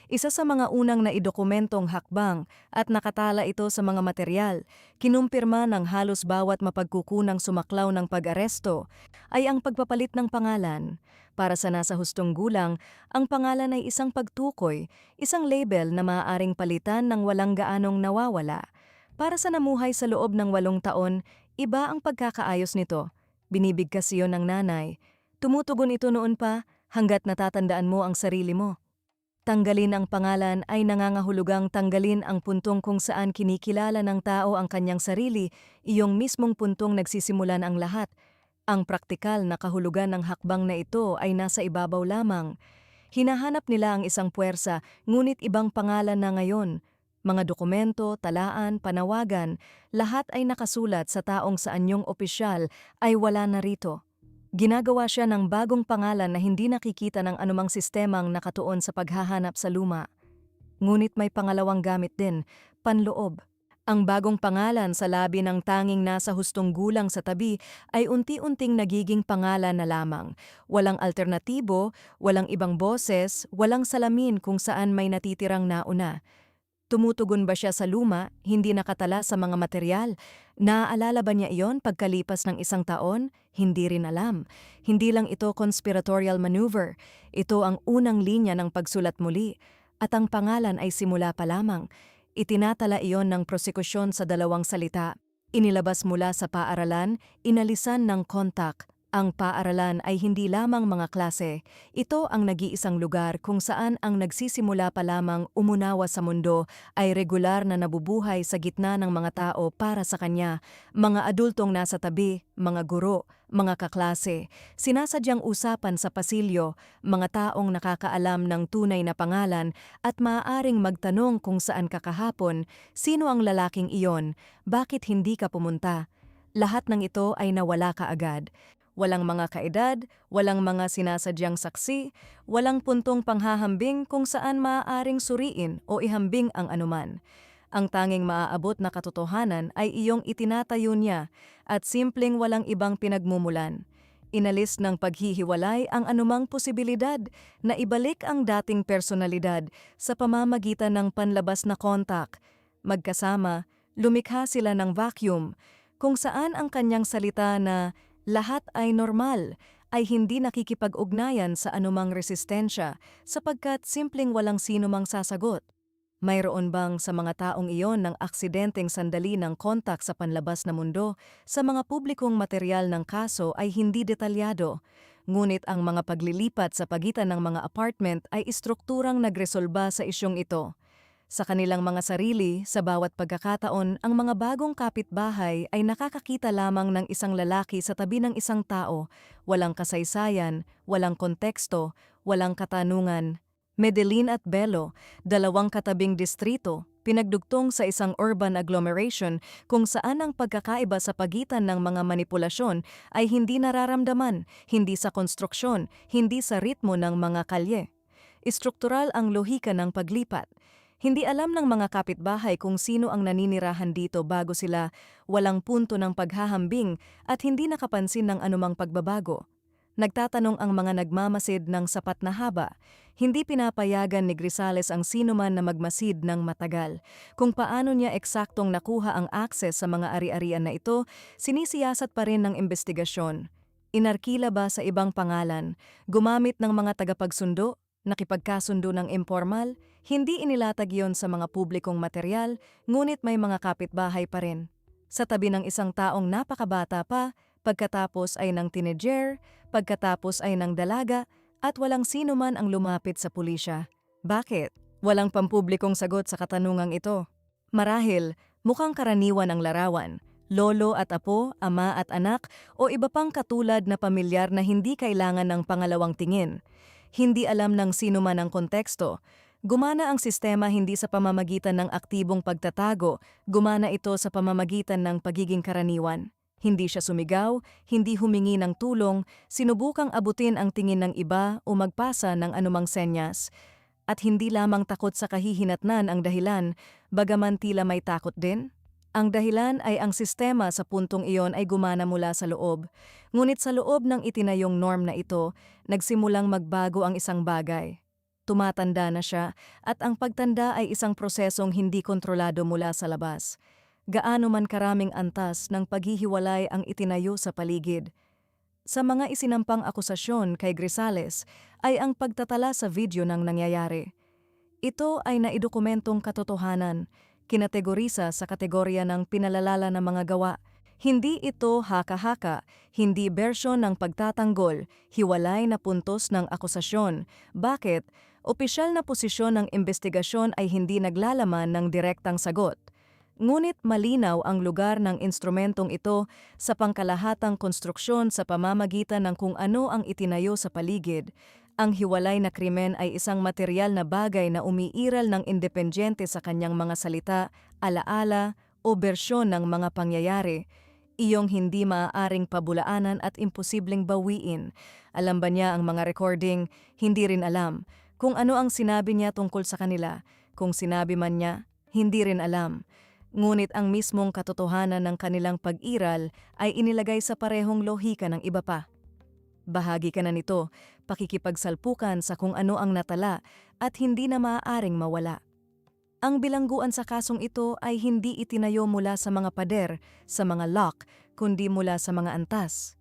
Isa sa mga unang naidokumentong hakbang at nakatala ito sa mga materyal, kinumpirma ng halos bawat mapagkukunang sumaklaw ng pag-aresto, ay ang pagpapalit ng pangalan. Para sa nasa hustong gulang, ang pangalan ay isang pagtukoy, isang label na maaaring palitan ng walang gaanong nawawala. Para sa namuhay sa loob ng 8 taon, iba ang pagkakaayos nito. Binibigkas iyon ng nanay. Tumutugon ito noon pa hanggat natatandaan mo ang sarili mo. Tanggalin ang pangalan ay nangangahulugang tanggalin ang puntong kung saan kinikilala ng tao ang kanyang sarili, iyong mismong puntong nagsisimulan ang lahat. Ang praktikal na kahulugan ng hakbang na ito ay nasa ibabaw lamang. Hinahanap nila ang isang puwersa, ngunit ibang pangalan na ngayon. Mga dokumento, talaan, panawagan, lahat ay nakasulat sa taong sa anyong opisyal ay wala na rito. Ginagawa siya ng bagong pangalan na hindi nakikita ng anumang sistemang nakatuon sa paghahanap sa luma. Ngunit may pangalawang gamit din, panloob. Ang bagong pangalan sa labi ng tanging nasa hustong gulang sa tabi ay unti-unting nagiging pangalan na lamang. Walang alternatibo, walang ibang boses, walang salamin kung saan may natitirang nauna. Tumutugon ba siya sa luma, hindi nakatala sa mga material? Naaalala ba niya iyon pagkalipas ng isang taon? Hindi rin alam. Hindi lang ito conspiratorial maneuver. Ito ang unang linya ng pagsulat muli. At ang pangalan ay simula pa lamang. Itinatala iyon ng prosekusyon sa dalawang salita. Inilabas mula sa paaralan, inalisan ng kontak. Ang paaralan ay hindi lamang mga klase. Ito ang nag-iisang lugar kung saan ang nagsisimula pa lamang umunawa sa mundo ay regular na nabubuhay sa gitna ng mga tao para sa kanya, mga adultong nasa tabi, mga guro, mga kaklase. Sinasadyang usapan sa pasilyo, mga taong nakakaalam ng tunay na pangalan at maaaring magtanong kung saan ka kahapon, sino ang lalaking iyon, bakit hindi ka pumunta. Lahat ng ito ay nawala kaagad. Walang mga kaedad, walang mga sinasadyang saksi, walang puntong panghahambing kung saan maaaring suriin o ihambing ang anuman. Ang tanging maaabot na katotohanan ay iyong itinatayo niya at simpleng walang ibang pinagmumulan. Inalis ng paghihiwalay ang anumang posibilidad na ibalik ang dating personalidad sa pamamagitan ng panlabas na kontak. Magkasama, lumikha sila ng vacuum, kung saan ang kanyang salita na lahat ay normal, ay hindi nakikipag-ugnayan sa anumang resistensya sapagkat simpleng walang sino mang sasagot. Mayroon bang sa mga taong iyon ng aksidenteng sandali ng kontak sa panlabas na mundo, sa mga publikong material ng kaso ay hindi detalyado, ngunit ang mga paglilipat sa pagitan ng mga apartment ay istrukturang nagresolba sa isyong ito. Sa kanilang mga sarili, sa bawat pagkakataon, ang mga bagong kapitbahay ay nakakakita lamang ng isang lalaki sa tabi ng isang tao, walang kasaysayan, walang konteksto, walang katanungan. Medellin at Belo, dalawang katabing distrito, pinagdugtong sa isang urban agglomeration kung saan ang pagkakaiba sa pagitan ng mga manipulasyon ay hindi nararamdaman, hindi sa konstruksyon, hindi sa ritmo ng mga kalye. Istruktural ang lohika ng paglipat. Hindi alam ng mga kapitbahay kung sino ang naninirahan dito bago sila, walang punto ng paghahambing at hindi nakapansin ng anumang pagbabago. Nagtatanong ang mga nagmamasid ng sapat na haba. Hindi pinapayagan ni Grisales ang sinuman na magmasid ng matagal. Kung paano niya eksaktong nakuha ang akses sa mga ari-arian na ito, sinisiyasat pa rin ng investigasyon. Inarkila ba sa ibang pangalan? Gumamit ng mga tagapagsundo? Nakipagkasundo ng informal? Hindi inilatag yon sa mga publikong material, ngunit may mga kapitbahay pa rin. Sa tabi ng isang taong napakabata pa, pagkatapos ay ng teenager, pagkatapos ay ng dalaga, at walang sino man ang lumapit sa pulisya. Bakit? Walang pampublikong sagot sa katanungang ito. Marahil, mukhang karaniwan ang larawan. Lolo at apo, ama at anak, o iba pang katulad na pamilyar na hindi kailangan ng pangalawang tingin. Hindi alam ng sino man ang konteksto. Gumana ang sistema hindi sa pamamagitan ng aktibong pagtatago, gumana ito sa pamamagitan ng pagiging karaniwan. Hindi siya sumigaw, hindi humingi ng tulong, sinubukang abutin ang tingin ng iba o magpasa ng anumang senyas. At hindi lamang takot sa kahihinatnan ang dahilan, bagaman tila may takot din. Ang dahilan ay ang sistema sa puntong iyon ay gumana mula sa loob. Ngunit sa loob ng itinayong norm na ito, nagsimulang magbago ang isang bagay. Tumatanda na siya at ang pagtanda ay isang prosesong hindi kontrolado mula sa labas. Gaano man karaming antas ng paghihiwalay ang itinayo sa paligid. Sa mga isinampang akusasyon kay Grisales ay ang pagtatala sa video ng nangyayari. Ito ay naidokumentong katotohanan, kinategorisa sa kategorya ng pinalalala ng mga gawa. Hindi ito haka-haka, hindi bersyon ng pagtatanggol, hiwalay na puntos ng akusasyon. Bakit? Opisyal na posisyon ng investigasyon ay hindi naglalaman ng direktang sagot. Ngunit malinaw ang lugar ng instrumentong ito sa pangkalahatang konstruksyon sa pamamagitan ng kung ano ang itinayo sa paligid. Ang hiwalay na krimen ay isang material na bagay na umiiral ng independyente sa kanyang mga salita, alaala o bersyon ng mga pangyayari. Iyong hindi maaaring pabulaanan at imposibleng bawiin. Alam ba niya ang mga recording? Hindi rin alam. Kung ano ang sinabi niya tungkol sa kanila, kung sinabi man niya, hindi rin alam. Ngunit ang mismong katotohanan ng kanilang pag-iral ay inilagay sa parehong lohika ng iba pa. Bahagi ka na nito, pakikipagsalpukan sa kung ano ang natala at hindi na maaaring mawala. Ang bilangguan sa kasong ito ay hindi itinayo mula sa mga pader, sa mga lock, kundi mula sa mga antas.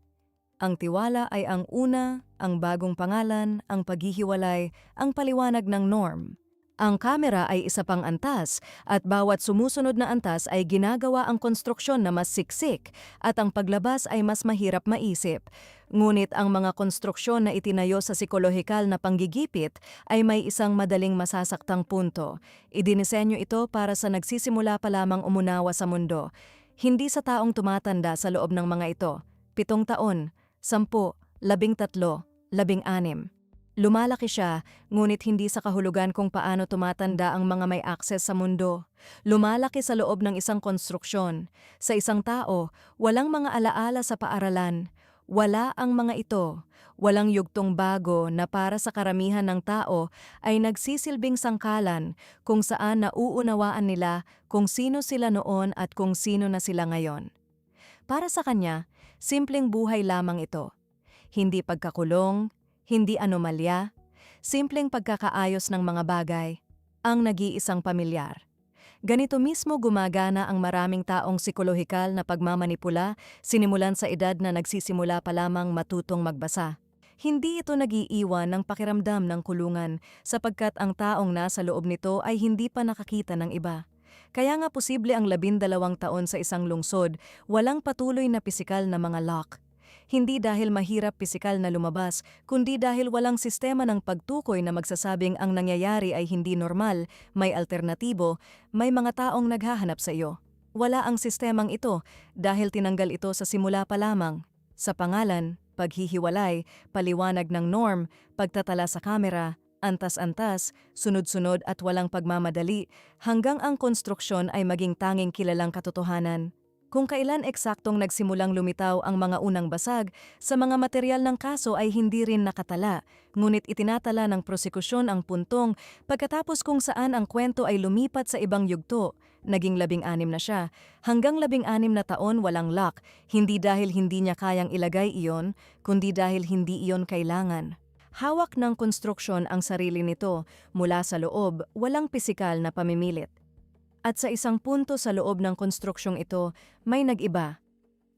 Ang tiwala ay ang una, ang bagong pangalan, ang paghihiwalay, ang paliwanag ng norm. Ang kamera ay isa pang antas at bawat sumusunod na antas ay ginagawa ang konstruksyon na mas siksik at ang paglabas ay mas mahirap maisip. Ngunit ang mga konstruksyon na itinayo sa psikolohikal na panggigipit ay may isang madaling masasaktang punto. Idinisenyo ito para sa nagsisimula pa lamang umunawa sa mundo, hindi sa taong tumatanda sa loob ng mga ito. 7 taon, 10, 13, 16. Lumalaki siya, ngunit hindi sa kahulugan kung paano tumatanda ang mga may akses sa mundo. Lumalaki sa loob ng isang konstruksyon. Sa isang tao, walang mga alaala sa paaralan. Wala ang mga ito. Walang yugtong bago na para sa karamihan ng tao ay nagsisilbing sangkalan kung saan nauunawaan nila kung sino sila noon at kung sino na sila ngayon. Para sa kanya, simpleng buhay lamang ito. Hindi pagkakulong, hindi anomalya, simpleng pagkakaayos ng mga bagay, ang nag-iisang pamilyar. Ganito mismo gumagana ang maraming taong psikolohikal na pagmamanipula sinimulan sa edad na nagsisimula pa lamang matutong magbasa. Hindi ito nag-iiwan ng pakiramdam ng kulungan sapagkat ang taong nasa loob nito ay hindi pa nakakita ng iba. Kaya nga posible ang 12 taon sa isang lungsod, walang patuloy na pisikal na mga lock. Hindi dahil mahirap pisikal na lumabas, kundi dahil walang sistema ng pagtukoy na magsasabing ang nangyayari ay hindi normal, may alternatibo, may mga taong naghahanap sa iyo. Wala ang sistemang ito dahil tinanggal ito sa simula pa lamang. Sa pangalan, paghihiwalay, paliwanag ng norm, pagtatala sa kamera, antas-antas, sunod-sunod at walang pagmamadali, hanggang ang konstruksyon ay maging tanging kilalang katotohanan. Kung kailan eksaktong nagsimulang lumitaw ang mga unang basag, sa mga material ng kaso ay hindi rin nakatala, ngunit itinatala ng prosekusyon ang puntong pagkatapos kung saan ang kwento ay lumipat sa ibang yugto. Naging 16 na siya, hanggang 16 na taon walang lock, hindi dahil hindi niya kayang ilagay iyon, kundi dahil hindi iyon kailangan. Hawak ng konstruksyon ang sarili nito, mula sa loob, walang pisikal na pamimilit. At sa isang punto sa loob ng konstruksyong ito, may nag-iba.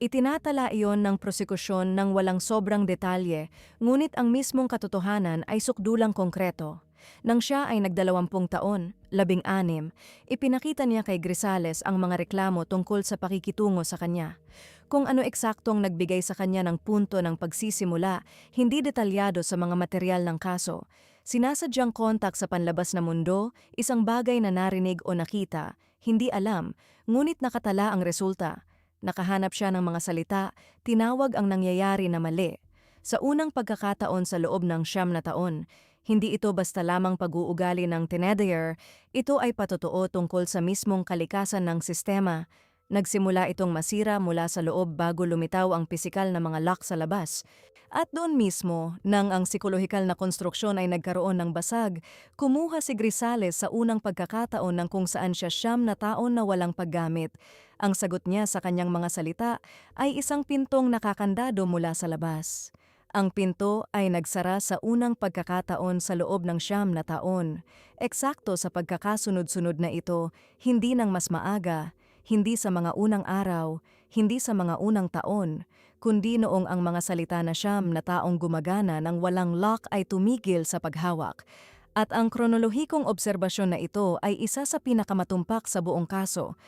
Itinatala iyon ng prosekusyon ng walang sobrang detalye, ngunit ang mismong katotohanan ay sukdulang konkreto. Nang siya ay nag-20 taon, 16, ipinakita niya kay Grisales ang mga reklamo tungkol sa pakikitungo sa kanya. Kung ano eksaktong nagbigay sa kanya ng punto ng pagsisimula, hindi detalyado sa mga material ng kaso. Sinasadyang kontak sa panlabas na mundo, isang bagay na narinig o nakita, hindi alam, ngunit nakatala ang resulta. Nakahanap siya ng mga salita, tinawag ang nangyayari na mali. Sa unang pagkakataon sa loob ng 9 na taon, hindi ito basta lamang pag-uugali ng teenager, ito ay patotoo tungkol sa mismong kalikasan ng sistema. Nagsimula itong masira mula sa loob bago lumitaw ang pisikal na mga lock sa labas. At doon mismo, nang ang psikolohikal na konstruksyon ay nagkaroon ng basag, kumuha si Grisales sa unang pagkakataon ng kung saan siya 9 na taon na walang paggamit. Ang sagot niya sa kanyang mga salita ay isang pintong nakakandado mula sa labas. Ang pinto ay nagsara sa unang pagkakataon sa loob ng 9 na taon. Eksakto sa pagkakasunod-sunod na ito, hindi nang mas maaga, hindi sa mga unang araw, hindi sa mga unang taon, kundi noong ang mga salita na 9 na taong gumagana ng walang lock ay tumigil sa paghawak. At ang kronolohikong obserbasyon na ito ay isa sa pinakamatumpak sa buong kaso.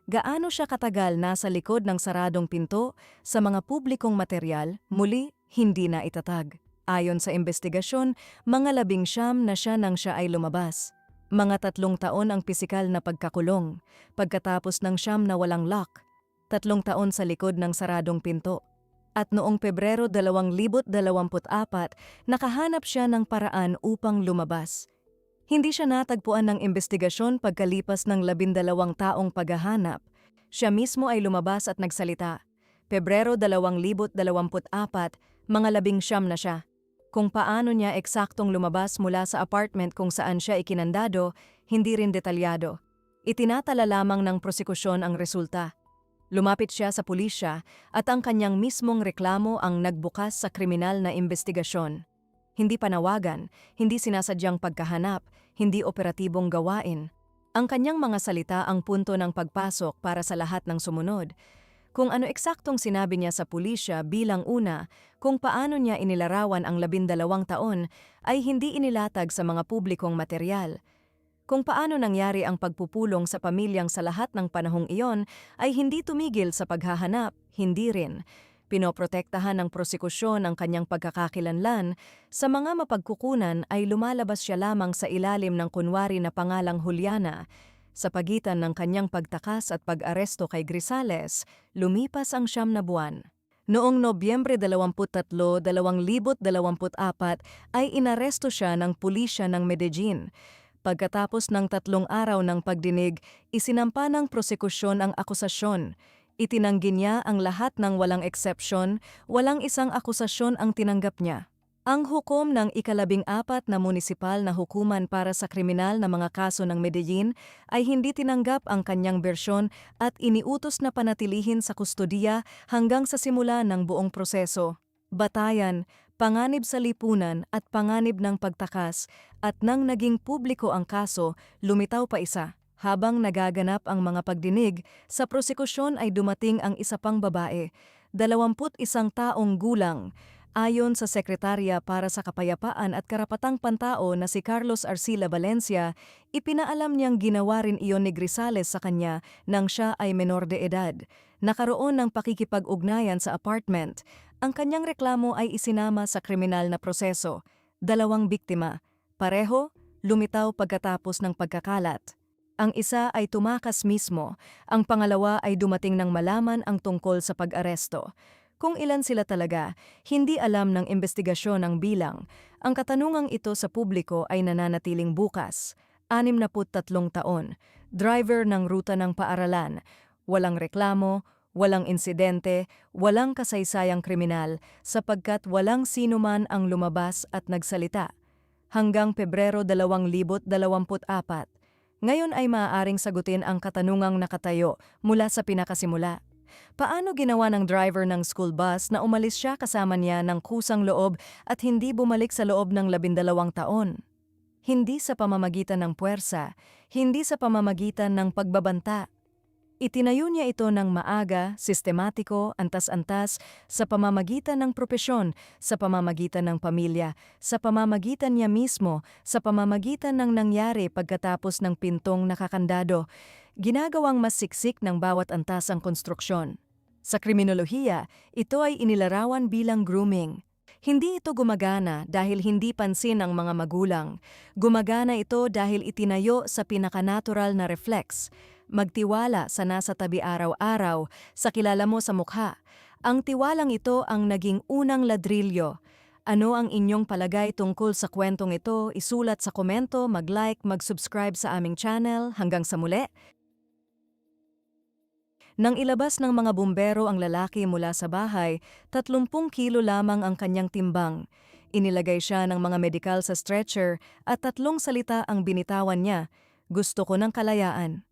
Gaano siya katagal nasa likod ng saradong pinto sa mga publikong material, muli, hindi na itatag. Ayon sa investigasyon, mga 19 na siya nang siya ay lumabas. Mga 3 taon ang pisikal na pagkakulong, pagkatapos ng 9 na walang lock, 3 taon sa likod ng saradong pinto. At noong Pebrero 2024, nakahanap siya ng paraan upang lumabas. Hindi siya natagpuan ng investigasyon pagkalipas ng 12 taong paghahanap. Siya mismo ay lumabas at nagsalita. Pebrero 2024, mga 19 na siya. Kung paano niya eksaktong lumabas mula sa apartment kung saan siya ikinandado, hindi rin detalyado. Itinatala lamang ng prosekusyon ang resulta. Lumapit siya sa pulisya at ang kanyang mismong reklamo ang nagbukas sa kriminal na investigasyon. Hindi panawagan, hindi sinasadyang pagkahanap, hindi operatibong gawain. Ang kanyang mga salita ang punto ng pagpasok para sa lahat ng sumunod. Kung ano eksaktong sinabi niya sa pulisya bilang una, kung paano niya inilarawan ang 12 taon, ay hindi inilatag sa mga publikong materyal. Kung paano nangyari ang pagpupulong sa pamilyang sa lahat ng panahong iyon, ay hindi tumigil sa paghahanap, hindi rin. Pinoprotektahan ng prosekusyon ang kanyang pagkakakilanlan, sa mga mapagkukunan ay lumalabas siya lamang sa ilalim ng kunwari na pangalang Juliana. Sa pagitan ng kanyang pagtakas at pag-aresto kay Grisales, lumipas ang 9 na buwan. Noong Nobyembre 23, 2024 ay inaresto siya ng pulisya ng Medellin. Pagkatapos ng 3 araw ng pagdinig, isinampa ng prosekusyon ang akusasyon. Itinanggi niya ang lahat ng walang eksepsyon, walang isang akusasyon ang tinanggap niya. Ang hukom ng ika-14 na munisipal na hukuman para sa kriminal na mga kaso ng Medellin ay hindi tinanggap ang kanyang bersyon at iniutos na panatilihin sa kustodiya hanggang sa simula ng buong proseso. Batayan, panganib sa lipunan at panganib ng pagtakas, at nang naging publiko ang kaso, lumitaw pa isa. Habang nagaganap ang mga pagdinig, sa prosekusyon ay dumating ang isa pang babae, 21 taong gulang. Ayon sa Sekretarya para sa Kapayapaan at Karapatang Pantao na si Carlos Arcila Valencia, ipinaalam niyang ginawa rin iyon ni Grisales sa kanya nang siya ay menor de edad. Nakaroon ng pakikipag-ugnayan sa apartment. Ang kanyang reklamo ay isinama sa kriminal na proseso. 2 biktima. Pareho, lumitaw pagkatapos ng pagkakalat. Ang isa ay tumakas mismo, ang pangalawa ay dumating nang malaman ang tungkol sa pag-aresto. Kung ilan sila talaga, hindi alam ng investigasyon ang bilang. Ang katanungang ito sa publiko ay nananatiling bukas. 63 taon, driver ng ruta ng paaralan, walang reklamo, walang insidente, walang kasaysayang kriminal, sapagkat walang sinuman ang lumabas at nagsalita. Hanggang Pebrero 2024, ngayon ay maaaring sagutin ang katanungang nakatayo mula sa pinakasimula. Paano ginawa ng driver ng school bus na umalis siya kasama niya ng kusang loob at hindi bumalik sa loob ng 12 taon? Hindi sa pamamagitan ng puwersa, hindi sa pamamagitan ng pagbabanta. Itinayo niya ito ng maaga, sistematiko, antas-antas, sa pamamagitan ng propesyon, sa pamamagitan ng pamilya, sa pamamagitan niya mismo, sa pamamagitan ng nangyari pagkatapos ng pintong nakakandado, ginagawang mas siksik ng bawat antas ang konstruksyon. Sa kriminolohiya, ito ay inilarawan bilang grooming. Hindi ito gumagana dahil hindi pansin ang mga magulang. Gumagana ito dahil itinayo sa pinakanatural na reflex. Magtiwala sa nasa tabi araw-araw, sa kilala mo sa mukha. Ang tiwalang ito ang naging unang ladrilyo. Ano ang inyong palagay tungkol sa kwentong ito? Isulat sa komento, mag-like, mag-subscribe sa aming channel. Hanggang sa muli! Nang ilabas ng mga bumbero ang lalaki mula sa bahay, 30 kilo lamang ang kanyang timbang. Inilagay siya ng mga medikal sa stretcher at 3 salita ang binitawan niya, "Gusto ko ng kalayaan."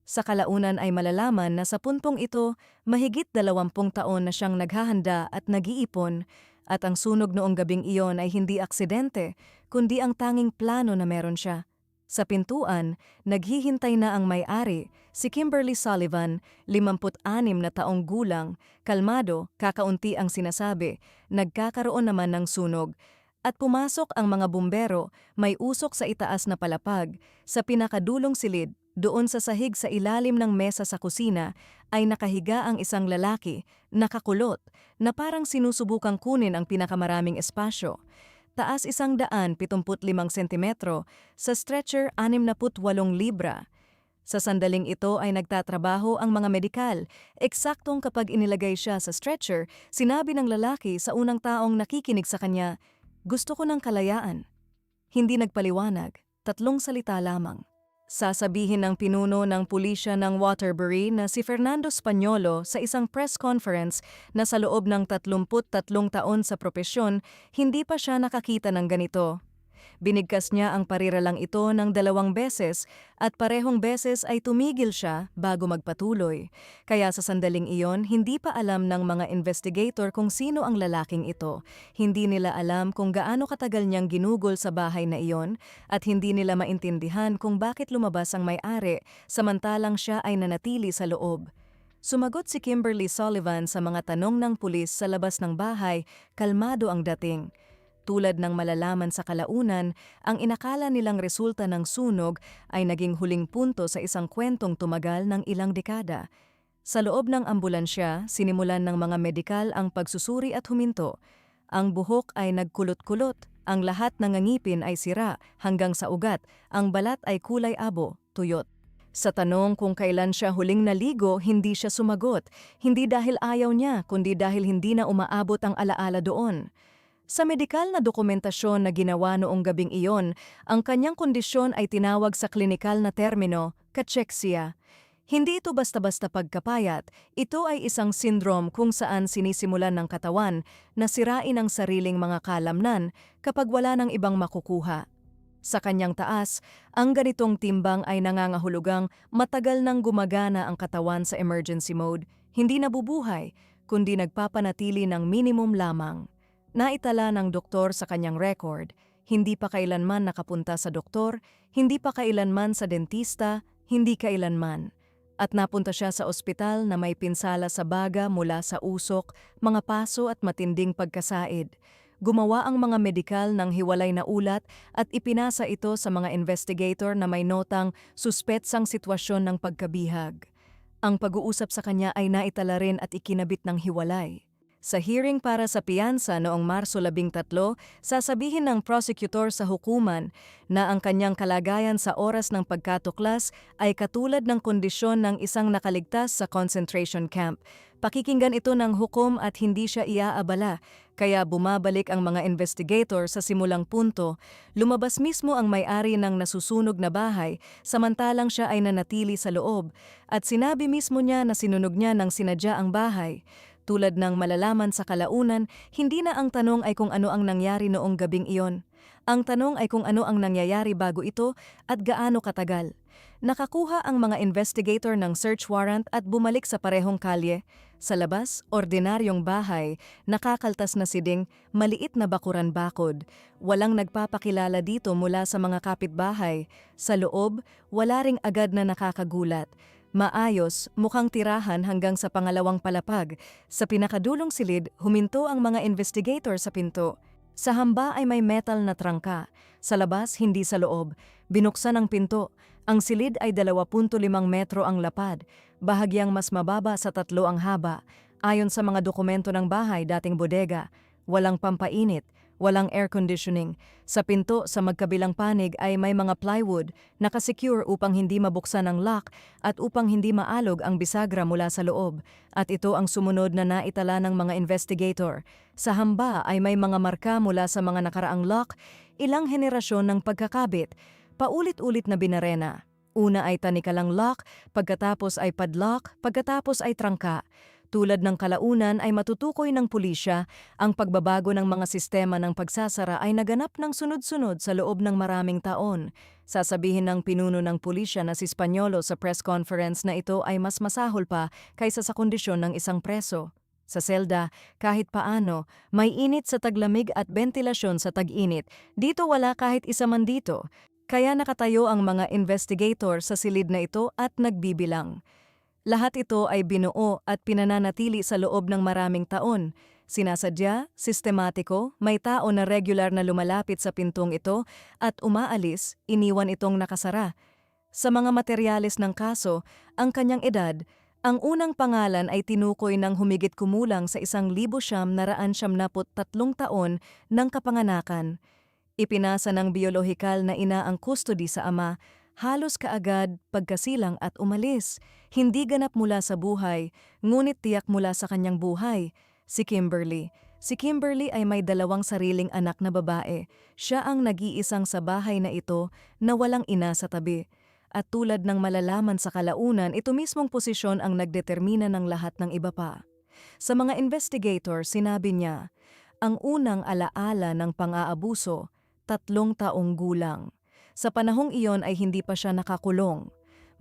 Sa kalaunan ay malalaman na sa puntong ito, mahigit 20 taon na siyang naghahanda at nag-iipon, at ang sunog noong gabing iyon ay hindi aksidente, kundi ang tanging plano na meron siya. Sa pintuan, naghihintay na ang may-ari, si Kimberly Sullivan, 56 na taong gulang, kalmado, kakaunti ang sinasabi, nagkakaroon naman ng sunog. At pumasok ang mga bumbero, may usok sa itaas na palapag, sa pinakadulong silid, doon sa sahig sa ilalim ng mesa sa kusina, ay nakahiga ang isang lalaki, nakakulot, na parang sinusubukang kunin ang pinakamaraming espasyo. Taas 175 sentimetro, sa stretcher 68 libra. Sa sandaling ito ay nagtatrabaho ang mga medikal. Eksaktong kapag inilagay siya sa stretcher, sinabi ng lalaki sa unang taong nakikinig sa kanya, "Gusto ko ng kalayaan." Hindi nagpaliwanag, 3 salita lamang. Sasabihin ng pinuno ng pulisya ng Waterbury na si Fernando Spañolo sa isang press conference na sa loob ng 33 taon sa propesyon, hindi pa siya nakakita ng ganito. Binigkas niya ang pariralang ito ng 2 beses at parehong beses ay tumigil siya bago magpatuloy. Kaya sa sandaling iyon, hindi pa alam ng mga investigator kung sino ang lalaking ito. Hindi nila alam kung gaano katagal niyang ginugol sa bahay na iyon at hindi nila maintindihan kung bakit lumabas ang may-ari samantalang siya ay nanatili sa loob. Sumagot si Kimberly Sullivan sa mga tanong ng pulis sa labas ng bahay, kalmado ang dating. Tulad ng malalaman sa kalaunan, ang inakala nilang resulta ng sunog ay naging huling punto sa isang kwentong tumagal ng ilang dekada. Sa loob ng ambulansya, sinimulan ng mga medikal ang pagsusuri at huminto. Ang buhok ay nagkulot-kulot, ang lahat ng ngipin ay sira hanggang sa ugat, ang balat ay kulay abo, tuyot. Sa tanong kung kailan siya huling naligo, hindi siya sumagot. Hindi dahil ayaw niya, kundi dahil hindi na umaabot ang alaala doon. Sa medikal na dokumentasyon na ginawa noong gabing iyon, ang kanyang kondisyon ay tinawag sa klinikal na termino, cachexia. Hindi ito basta-basta pagkapayat, ito ay isang syndrome kung saan sinisimulan ng katawan na sirain ang sariling mga kalamnan kapag wala ng ibang makukuha. Sa kanyang taas, ang ganitong timbang ay nangangahulugang matagal nang gumagana ang katawan sa emergency mode, hindi nabubuhay, kundi nagpapanatili ng minimum lamang. Naitala ng doktor sa kanyang record, hindi pa kailanman nakapunta sa doktor, hindi pa kailanman sa dentista, hindi kailanman. At napunta siya sa ospital na may pinsala sa baga mula sa usok, mga paso at matinding pagkasaid. Gumawa ang mga medikal ng hiwalay na ulat at ipinasa ito sa mga investigator na may notang suspetsang sitwasyon ng pagkabihag. Ang pag-uusap sa kanya ay naitala rin at ikinabit ng hiwalay. Sa hearing para sa piyansa noong Marso 13, sasabihin ng prosecutor sa hukuman na ang kanyang kalagayan sa oras ng pagkatuklas ay katulad ng kondisyon ng isang nakaligtas sa concentration camp. Pakikinggan ito ng hukom at hindi siya iaabala, kaya bumabalik ang mga investigator sa simulang punto. Lumabas mismo ang may-ari ng nasusunog na bahay samantalang siya ay nanatili sa loob at sinabi mismo niya na sinunog niya ng sinadya ang bahay. Tulad ng malalaman sa kalaunan, hindi na ang tanong ay kung ano ang nangyari noong gabing iyon. Ang tanong ay kung ano ang nangyayari bago ito at gaano katagal. Nakakuha ang mga investigator ng search warrant at bumalik sa parehong kalye. Sa labas, ordinaryong bahay, nakakaltas na siding, maliit na bakuran bakod. Walang nagpapakilala dito mula sa mga kapitbahay. Sa loob, wala ring agad na nakakagulat. Maayos, mukhang tirahan hanggang sa pangalawang palapag. Sa pinakadulong silid, huminto ang mga investigator sa pinto. Sa hamba ay may metal na trangka. Sa labas, hindi sa loob. Binuksan ang pinto. Ang silid ay 2.5 metro ang lapad. Bahagyang mas mababa sa 3 ang haba. Ayon sa mga dokumento ng bahay, dating bodega. Walang pampainit. Walang air conditioning. Sa pinto sa magkabilang panig ay may mga plywood, nakasecure upang hindi mabuksan ang lock at upang hindi maalog ang bisagra mula sa loob. At ito ang sumunod na naitala ng mga investigator. Sa hamba ay may mga marka mula sa mga nakaraang lock, ilang henerasyon ng pagkakabit, paulit-ulit na binarena. Una ay tanikalang lock, pagkatapos ay padlock, pagkatapos ay trangka. Tulad ng kalaunan ay matutukoy ng pulisya, ang pagbabago ng mga sistema ng pagsasara ay naganap ng sunod-sunod sa loob ng maraming taon. Sasabihin ng pinuno ng pulisya na si Spaniolo sa press conference na ito ay mas masahol pa kaysa sa kondisyon ng isang preso. Sa selda, kahit paano, may init sa taglamig at bentilasyon sa tag-init. Dito wala kahit isa man dito. Kaya nakatayo ang mga investigator sa silid na ito at nagbibilang. Lahat ito ay binuo at pinananatili sa loob ng maraming taon. Sinasadya, sistematiko, may tao na regular na lumalapit sa pintong ito at umaalis, iniwan itong nakasara. Sa mga materyales ng kaso, ang kanyang edad, ang unang pangalan ay tinukoy ng humigit kumulang sa 1,973 taon ng kapanganakan. Ipinasa ng biolohikal na ina ang custody sa ama, halos kaagad, pagkasilang at umalis. Hindi ganap mula sa buhay, ngunit tiyak mula sa kanyang buhay. Si Kimberly. Si Kimberly ay may 2 sariling anak na babae. Siya ang nag-iisang sa bahay na ito na walang ina sa tabi. At tulad ng malalaman sa kalaunan, ito mismong posisyon ang nagdetermina ng lahat ng iba pa. Sa mga investigator, sinabi niya, ang unang alaala ng pang-aabuso, 3 taong gulang. Sa panahong iyon ay hindi pa siya nakakulong.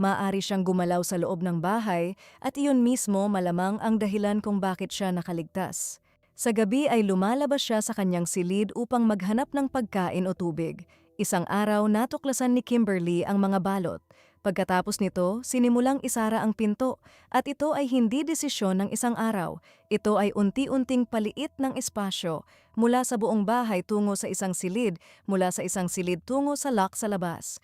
Maaari siyang gumalaw sa loob ng bahay at iyon mismo malamang ang dahilan kung bakit siya nakaligtas. Sa gabi ay lumalabas siya sa kanyang silid upang maghanap ng pagkain o tubig. Isang araw natuklasan ni Kimberly ang mga balot. Pagkatapos nito, sinimulang isara ang pinto at ito ay hindi desisyon ng isang araw. Ito ay unti-unting paliit ng espasyo mula sa buong bahay tungo sa isang silid, mula sa isang silid tungo sa lock sa labas.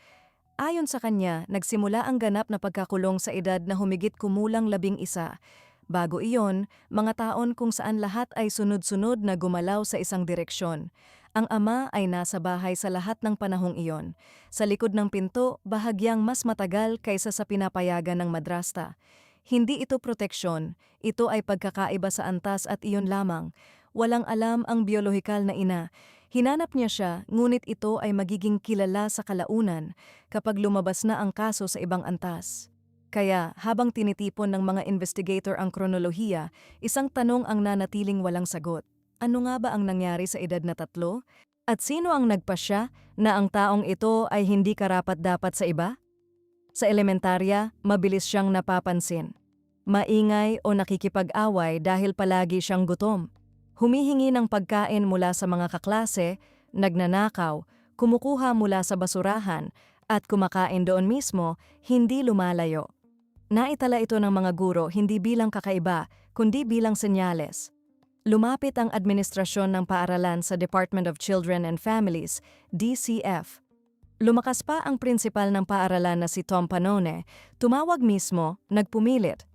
Ayon sa kanya, nagsimula ang ganap na pagkakulong sa edad na humigit kumulang 11. Bago iyon, mga taon kung saan lahat ay sunod-sunod na gumalaw sa isang direksyon. Ang ama ay nasa bahay sa lahat ng panahong iyon. Sa likod ng pinto, bahagyang mas matagal kaysa sa pinapayagan ng madrasta. Hindi ito proteksyon, ito ay pagkakaiba sa antas at iyon lamang. Walang alam ang biolohikal na ina. Hinanap niya siya, ngunit ito ay magiging kilala sa kalaunan kapag lumabas na ang kaso sa ibang antas. Kaya, habang tinitipon ng mga investigator ang kronolohiya, isang tanong ang nanatiling walang sagot. Ano nga ba ang nangyari sa edad na 3? At sino ang nagpasya na ang taong ito ay hindi karapat-dapat sa iba? Sa elementarya, mabilis siyang napapansin. Maingay o nakikipag-away dahil palagi siyang gutom. Humihingi ng pagkain mula sa mga kaklase, nagnanakaw, kumukuha mula sa basurahan, at kumakain doon mismo, hindi lumalayo. Naitala ito ng mga guro hindi bilang kakaiba, kundi bilang senyales. Lumapit ang administrasyon ng paaralan sa Department of Children and Families, DCF. Lumakas pa ang prinsipal ng paaralan na si Tom Panone, tumawag mismo, nagpilit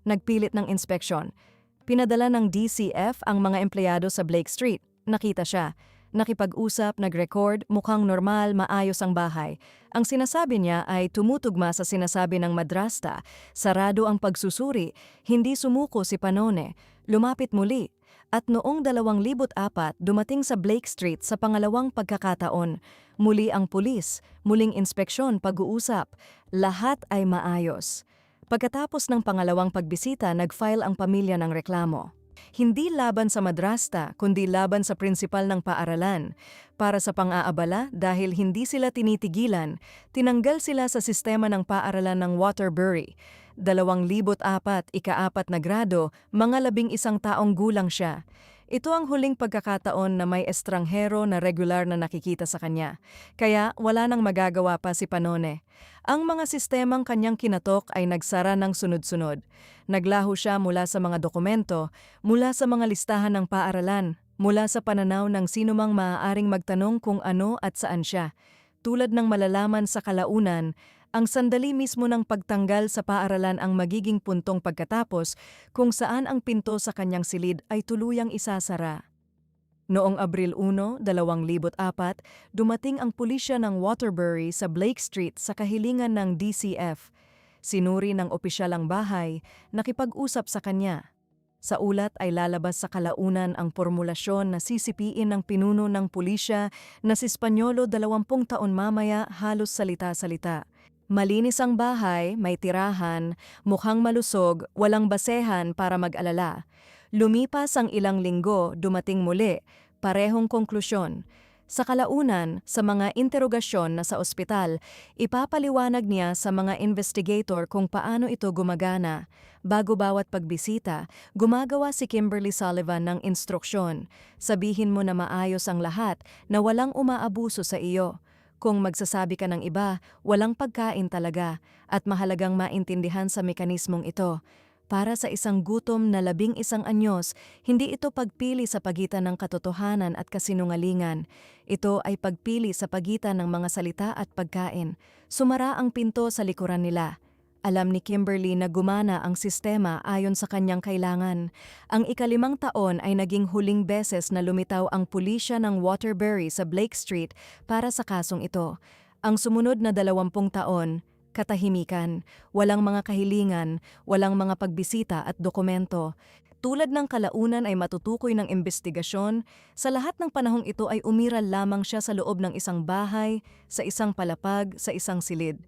ng inspeksyon. Pinadala ng DCF ang mga empleyado sa Blake Street. Nakita siya. Nakipag-usap, nag-record, mukhang normal, maayos ang bahay. Ang sinasabi niya ay tumutugma sa sinasabi ng madrasta. Sarado ang pagsusuri. Hindi sumuko si Panone. Lumapit muli. At noong 2004, dumating sa Blake Street sa pangalawang pagkakataon. Muli ang pulis, muling inspeksyon, pag-uusap. Lahat ay maayos. Pagkatapos ng pangalawang pagbisita, nag-file ang pamilya ng reklamo. Hindi laban sa madrasta, kundi laban sa prinsipal ng paaralan. Para sa pang-aabala, dahil hindi sila tinitigilan, tinanggal sila sa sistema ng paaralan ng Waterbury. 2004, ika-4 na grado, mga 11 taong gulang siya. Ito ang huling pagkakataon na may estranghero na regular na nakikita sa kanya. Kaya wala nang magagawa pa si Panone. Ang mga sistemang kanyang kinatok ay nagsara ng sunod-sunod. Naglaho siya mula sa mga dokumento, mula sa mga listahan ng paaralan, mula sa pananaw ng sinumang maaaring magtanong kung ano at saan siya. Tulad ng malalaman sa kalaunan, ang sandali mismo ng pagtanggal sa paaralan ang magiging puntong pagkatapos kung saan ang pinto sa kanyang silid ay tuluyang isasara. Noong Abril 1, 2004, dumating ang pulisya ng Waterbury sa Blake Street sa kahilingan ng DCF. Sinuri ng opisyal ang bahay, nakipag-usap sa kanya. Sa ulat ay lalabas sa kalaunan ang formulasyon na sisipiin ng pinuno ng pulisya na si Spanyolo 20 taon mamaya halos salita-salita. Malinis ang bahay, may tirahan, mukhang malusog, walang basehan para mag-alala. Lumipas ang ilang linggo, dumating muli, parehong konklusyon. Sa kalaunan, sa mga interogasyon na sa ospital, ipapaliwanag niya sa mga investigator kung paano ito gumagana. Bago bawat pagbisita, gumagawa si Kimberly Sullivan ng instruksyon. Sabihin mo na maayos ang lahat, na walang umaabuso sa iyo. Kung magsasabi ka ng iba, walang pagkain talaga at mahalagang maintindihan sa mekanismong ito. Para sa isang gutom na 11 anyos, hindi ito pagpili sa pagitan ng katotohanan at kasinungalingan. Ito ay pagpili sa pagitan ng mga salita at pagkain. Sumara ang pinto sa likuran nila. Alam ni Kimberly na gumana ang sistema ayon sa kanyang kailangan. Ang ika-5 taon ay naging huling beses na lumitaw ang pulisya ng Waterbury sa Blake Street para sa kasong ito. Ang sumunod na 20 taon, katahimikan, walang mga kahilingan, walang mga pagbisita at dokumento. Tulad ng kalaunan ay matutukoy ng investigasyon, sa lahat ng panahong ito ay umiral lamang siya sa loob ng isang bahay, sa isang palapag, sa isang silid.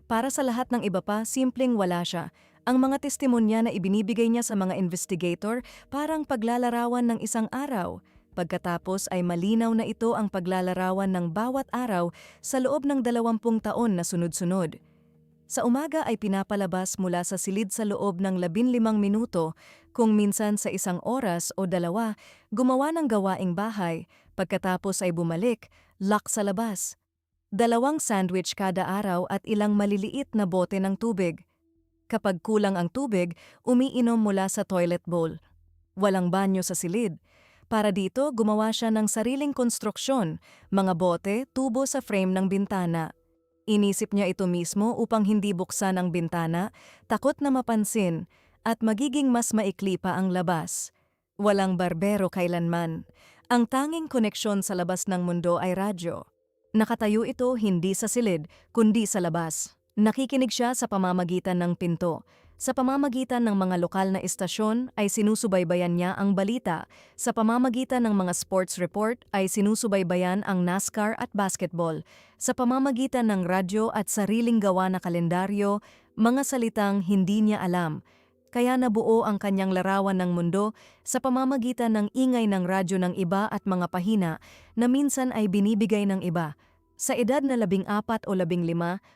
Para sa lahat ng iba pa, simpleng wala siya. Ang mga testimonya na ibinibigay niya sa mga investigator parang paglalarawan ng isang araw. Pagkatapos ay malinaw na ito ang paglalarawan ng bawat araw sa loob ng 20 taon na sunod-sunod. Sa umaga ay pinapalabas mula sa silid sa loob ng 15 minuto, kung minsan sa 1 oras o 2, gumawa ng gawaing bahay, pagkatapos ay bumalik, lock sa labas. 2 sandwich kada araw at ilang maliliit na bote ng tubig. Kapag kulang ang tubig, umiinom mula sa toilet bowl. Walang banyo sa silid. Para dito, gumawa siya ng sariling konstruksyon, mga bote, tubo sa frame ng bintana. Inisip niya ito mismo upang hindi buksan ang bintana, takot na mapansin, at magiging mas maikli pa ang labas. Walang barbero kailanman. Ang tanging koneksyon sa labas ng mundo ay radyo. Nakatayo ito hindi sa silid, kundi sa labas. Nakikinig siya sa pamamagitan ng pinto. Sa pamamagitan ng mga lokal na istasyon ay sinusubaybayan niya ang balita. Sa pamamagitan ng mga sports report ay sinusubaybayan ang NASCAR at basketball. Sa pamamagitan ng radyo at sariling gawa na kalendaryo, mga salitang hindi niya alam. Kaya nabuo ang kanyang larawan ng mundo sa pamamagitan ng ingay ng radyo ng iba at mga pahina na minsan ay binibigay ng iba. Sa edad na 14 o 15,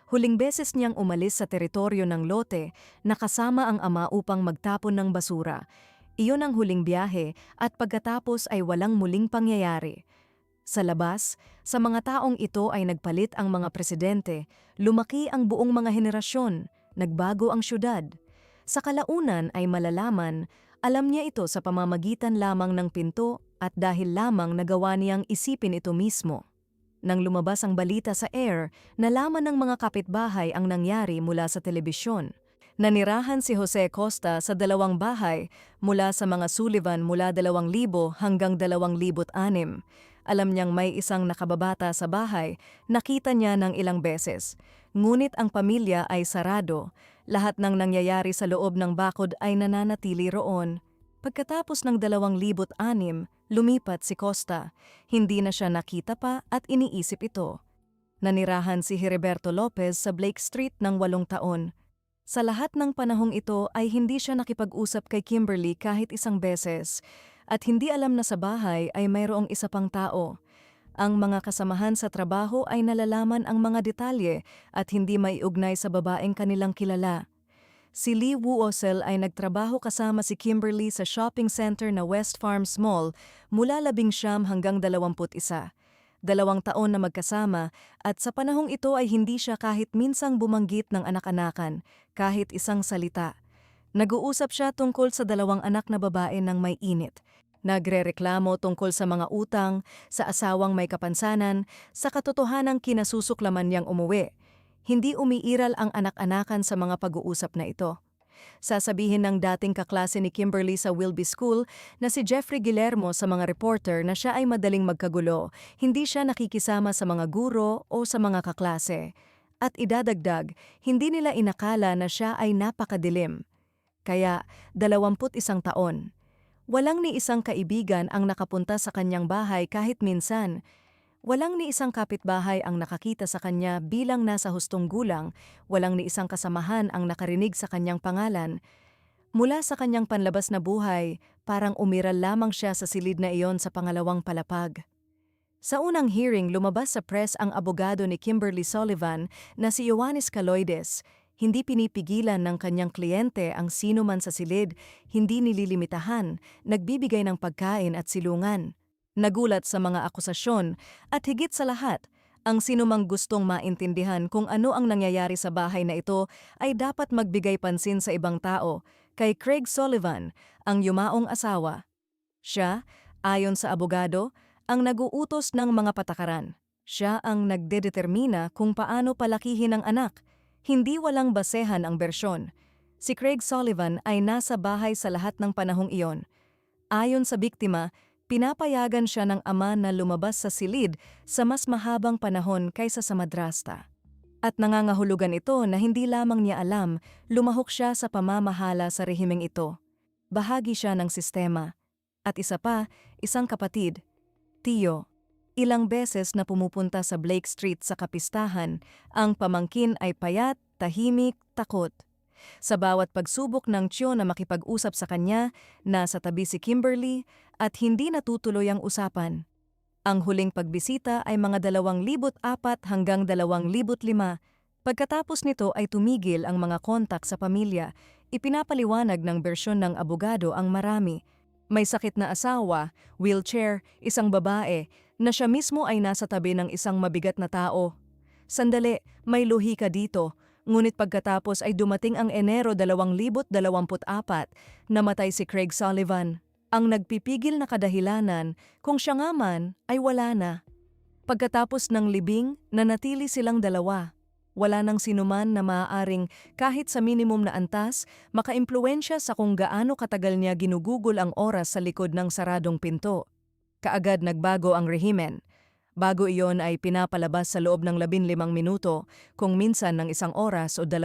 huling beses niyang umalis sa teritoryo ng lote na kasama ang ama upang magtapon ng basura. Iyon ang huling biyahe at pagkatapos ay walang muling pangyayari. Sa labas, sa mga taong ito ay nagpalit ang mga presidente, lumaki ang buong mga henerasyon, nagbago ang syudad. Sa kalaunan ay malalaman, alam niya ito sa pamamagitan lamang ng pinto at dahil lamang nagawa niyang isipin ito mismo. Nang lumabas ang balita sa air, nalaman ng mga kapitbahay ang nangyari mula sa telebisyon. Nanirahan si Jose Costa sa 2 bahay mula sa mga Sullivan mula 2,000 hanggang 2,006. Alam niyang may isang nakababata sa bahay, nakita niya ng ilang beses. Ngunit ang pamilya ay sarado. Lahat ng nangyayari sa loob ng bakod ay nananatili roon. Pagkatapos ng 2006, lumipat si Costa. Hindi na siya nakita pa at iniisip ito. Nanirahan si Heriberto Lopez sa Blake Street ng 8 taon. Sa lahat ng panahong ito ay hindi siya nakipag-usap kay Kimberly kahit isang beses at hindi alam na sa bahay ay mayroong isa pang tao. Ang mga kasamahan sa trabaho ay nalalaman ang mga detalye at hindi maiugnay sa babaeng kanilang kilala. Si Lee Woosel ay nagtrabaho kasama si Kimberly sa shopping center na West Farms Mall mula 19 hanggang 21. 2 taon na magkasama at sa panahong ito ay hindi siya kahit minsang bumanggit ng anak-anakan, kahit isang salita. Nag-uusap siya tungkol sa 2 anak na babae ng may init. Nagrereklamo tungkol sa mga utang, sa asawang may kapansanan, sa katotohanang kinasusuklaman niyang umuwi. Hindi umiiral ang anak-anakan sa mga pag-uusap na ito. Sasabihin ng dating kaklase ni Kimberly sa Wilby School na si Jeffrey Guillermo sa mga reporter na siya ay madaling magkagulo, hindi siya nakikisama sa mga guro o sa mga kaklase. At idadagdag, hindi nila inakala na siya ay napakadilim. Kaya 21 taon. Walang ni isang kaibigan ang nakapunta sa kanyang bahay kahit minsan. Walang ni isang kapitbahay ang nakakita sa kanya bilang nasa hustong gulang, walang ni isang kasamahan ang nakarinig sa kanyang pangalan. Mula sa kanyang panlabas na buhay, parang umiral lamang siya sa silid na iyon sa pangalawang palapag. Sa unang hearing, lumabas sa press ang abogado ni Kimberly Sullivan na si Ioannis Caloides. Hindi pinipigilan ng kanyang kliyente ang sino man sa silid, hindi nililimitahan, nagbibigay ng pagkain at silungan. Nagulat sa mga akusasyon at higit sa lahat, ang sinumang gustong maintindihan kung ano ang nangyayari sa bahay na ito ay dapat magbigay pansin sa ibang tao, kay Craig Sullivan, ang yumaong asawa. Siya, ayon sa abogado, ang nag-uutos ng mga patakaran. Siya ang nagdedetermina kung paano palakihin ang anak. Hindi walang basehan ang bersyon. Si Craig Sullivan ay nasa bahay sa lahat ng panahong iyon. Ayon sa biktima, pinapayagan siya ng ama na lumabas sa silid sa mas mahabang panahon kaysa sa madrasta. At nangangahulugan ito na hindi lamang niya alam, lumahok siya sa pamamahala sa rehimeng ito. Bahagi siya ng sistema. At isa pa, isang kapatid, Tio. Ilang beses na pumupunta sa Blake Street sa kapistahan, ang pamangkin ay payat, tahimik, takot. Sa bawat pagsubok ng Chio na makipag-usap sa kanya, nasa tabi si Kimberly at hindi natutuloy ang usapan. Ang huling pagbisita ay mga 2004 hanggang 2005. Pagkatapos nito ay tumigil ang mga kontak sa pamilya. Ipinapaliwanag ng bersyon ng abogado ang marami. May sakit na asawa, wheelchair, isang babae, na siya mismo ay nasa tabi ng isang mabigat na tao. Sandali, may luhi ka dito. Ngunit pagkatapos ay dumating ang Enero 2024, namatay si Craig Sullivan. Ang nagpipigil na kadahilanan kung siya nga man ay wala na. Pagkatapos ng libing, nanatili silang dalawa. Wala nang sinuman na maaaring kahit sa minimum na antas, makaimpluwensya sa kung gaano katagal niya ginugugol ang oras sa likod ng saradong pinto. Kaagad nagbago ang rehimen. Bago iyon ay pinapalabas sa loob ng 15 minuto, kung minsan ng 1 oras o 2.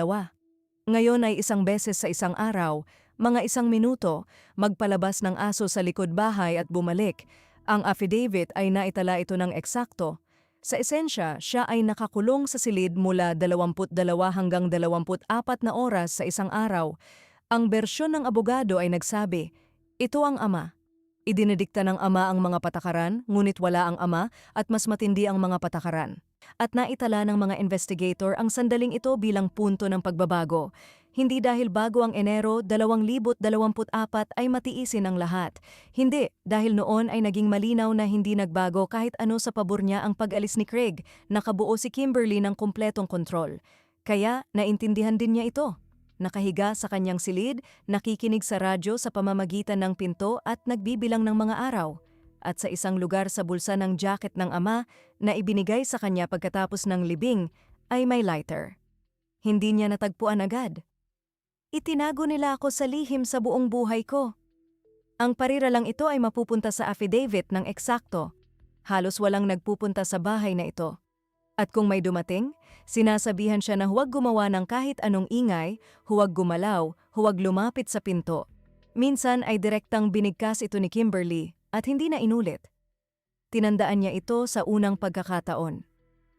Ngayon ay isang beses sa isang araw, mga 1 minuto, magpalabas ng aso sa likod bahay at bumalik. Ang affidavit ay naitala ito ng eksakto. Sa esensya, siya ay nakakulong sa silid mula 22 hanggang 24 na oras sa isang araw. Ang bersyon ng abogado ay nagsabi, ito ang ama. Idinidikta ng ama ang mga patakaran, ngunit wala ang ama at mas matindi ang mga patakaran. At naitala ng mga investigator ang sandaling ito bilang punto ng pagbabago. Hindi dahil bago ang Enero 2024 ay matiisin ang lahat. Hindi, dahil noon ay naging malinaw na hindi nagbago kahit ano sa pabor niya ang pag-alis ni Craig. Nakabuo si Kimberly ng kumpletong kontrol. Kaya naintindihan din niya ito. Nakahiga sa kanyang silid, nakikinig sa radyo sa pamamagitan ng pinto at nagbibilang ng mga araw. At sa isang lugar sa bulsa ng jacket ng ama na ibinigay sa kanya pagkatapos ng libing ay may lighter. Hindi niya natagpuan agad. Itinago nila ako sa lihim sa buong buhay ko. Ang pariralang ito ay mapupunta sa affidavit ng eksakto. Halos walang nagpupunta sa bahay na ito. At kung may dumating, sinasabihan siya na huwag gumawa ng kahit anong ingay, huwag gumalaw, huwag lumapit sa pinto. Minsan ay direktang binigkas ito ni Kimberly at hindi na inulit. Tinandaan niya ito sa unang pagkakataon.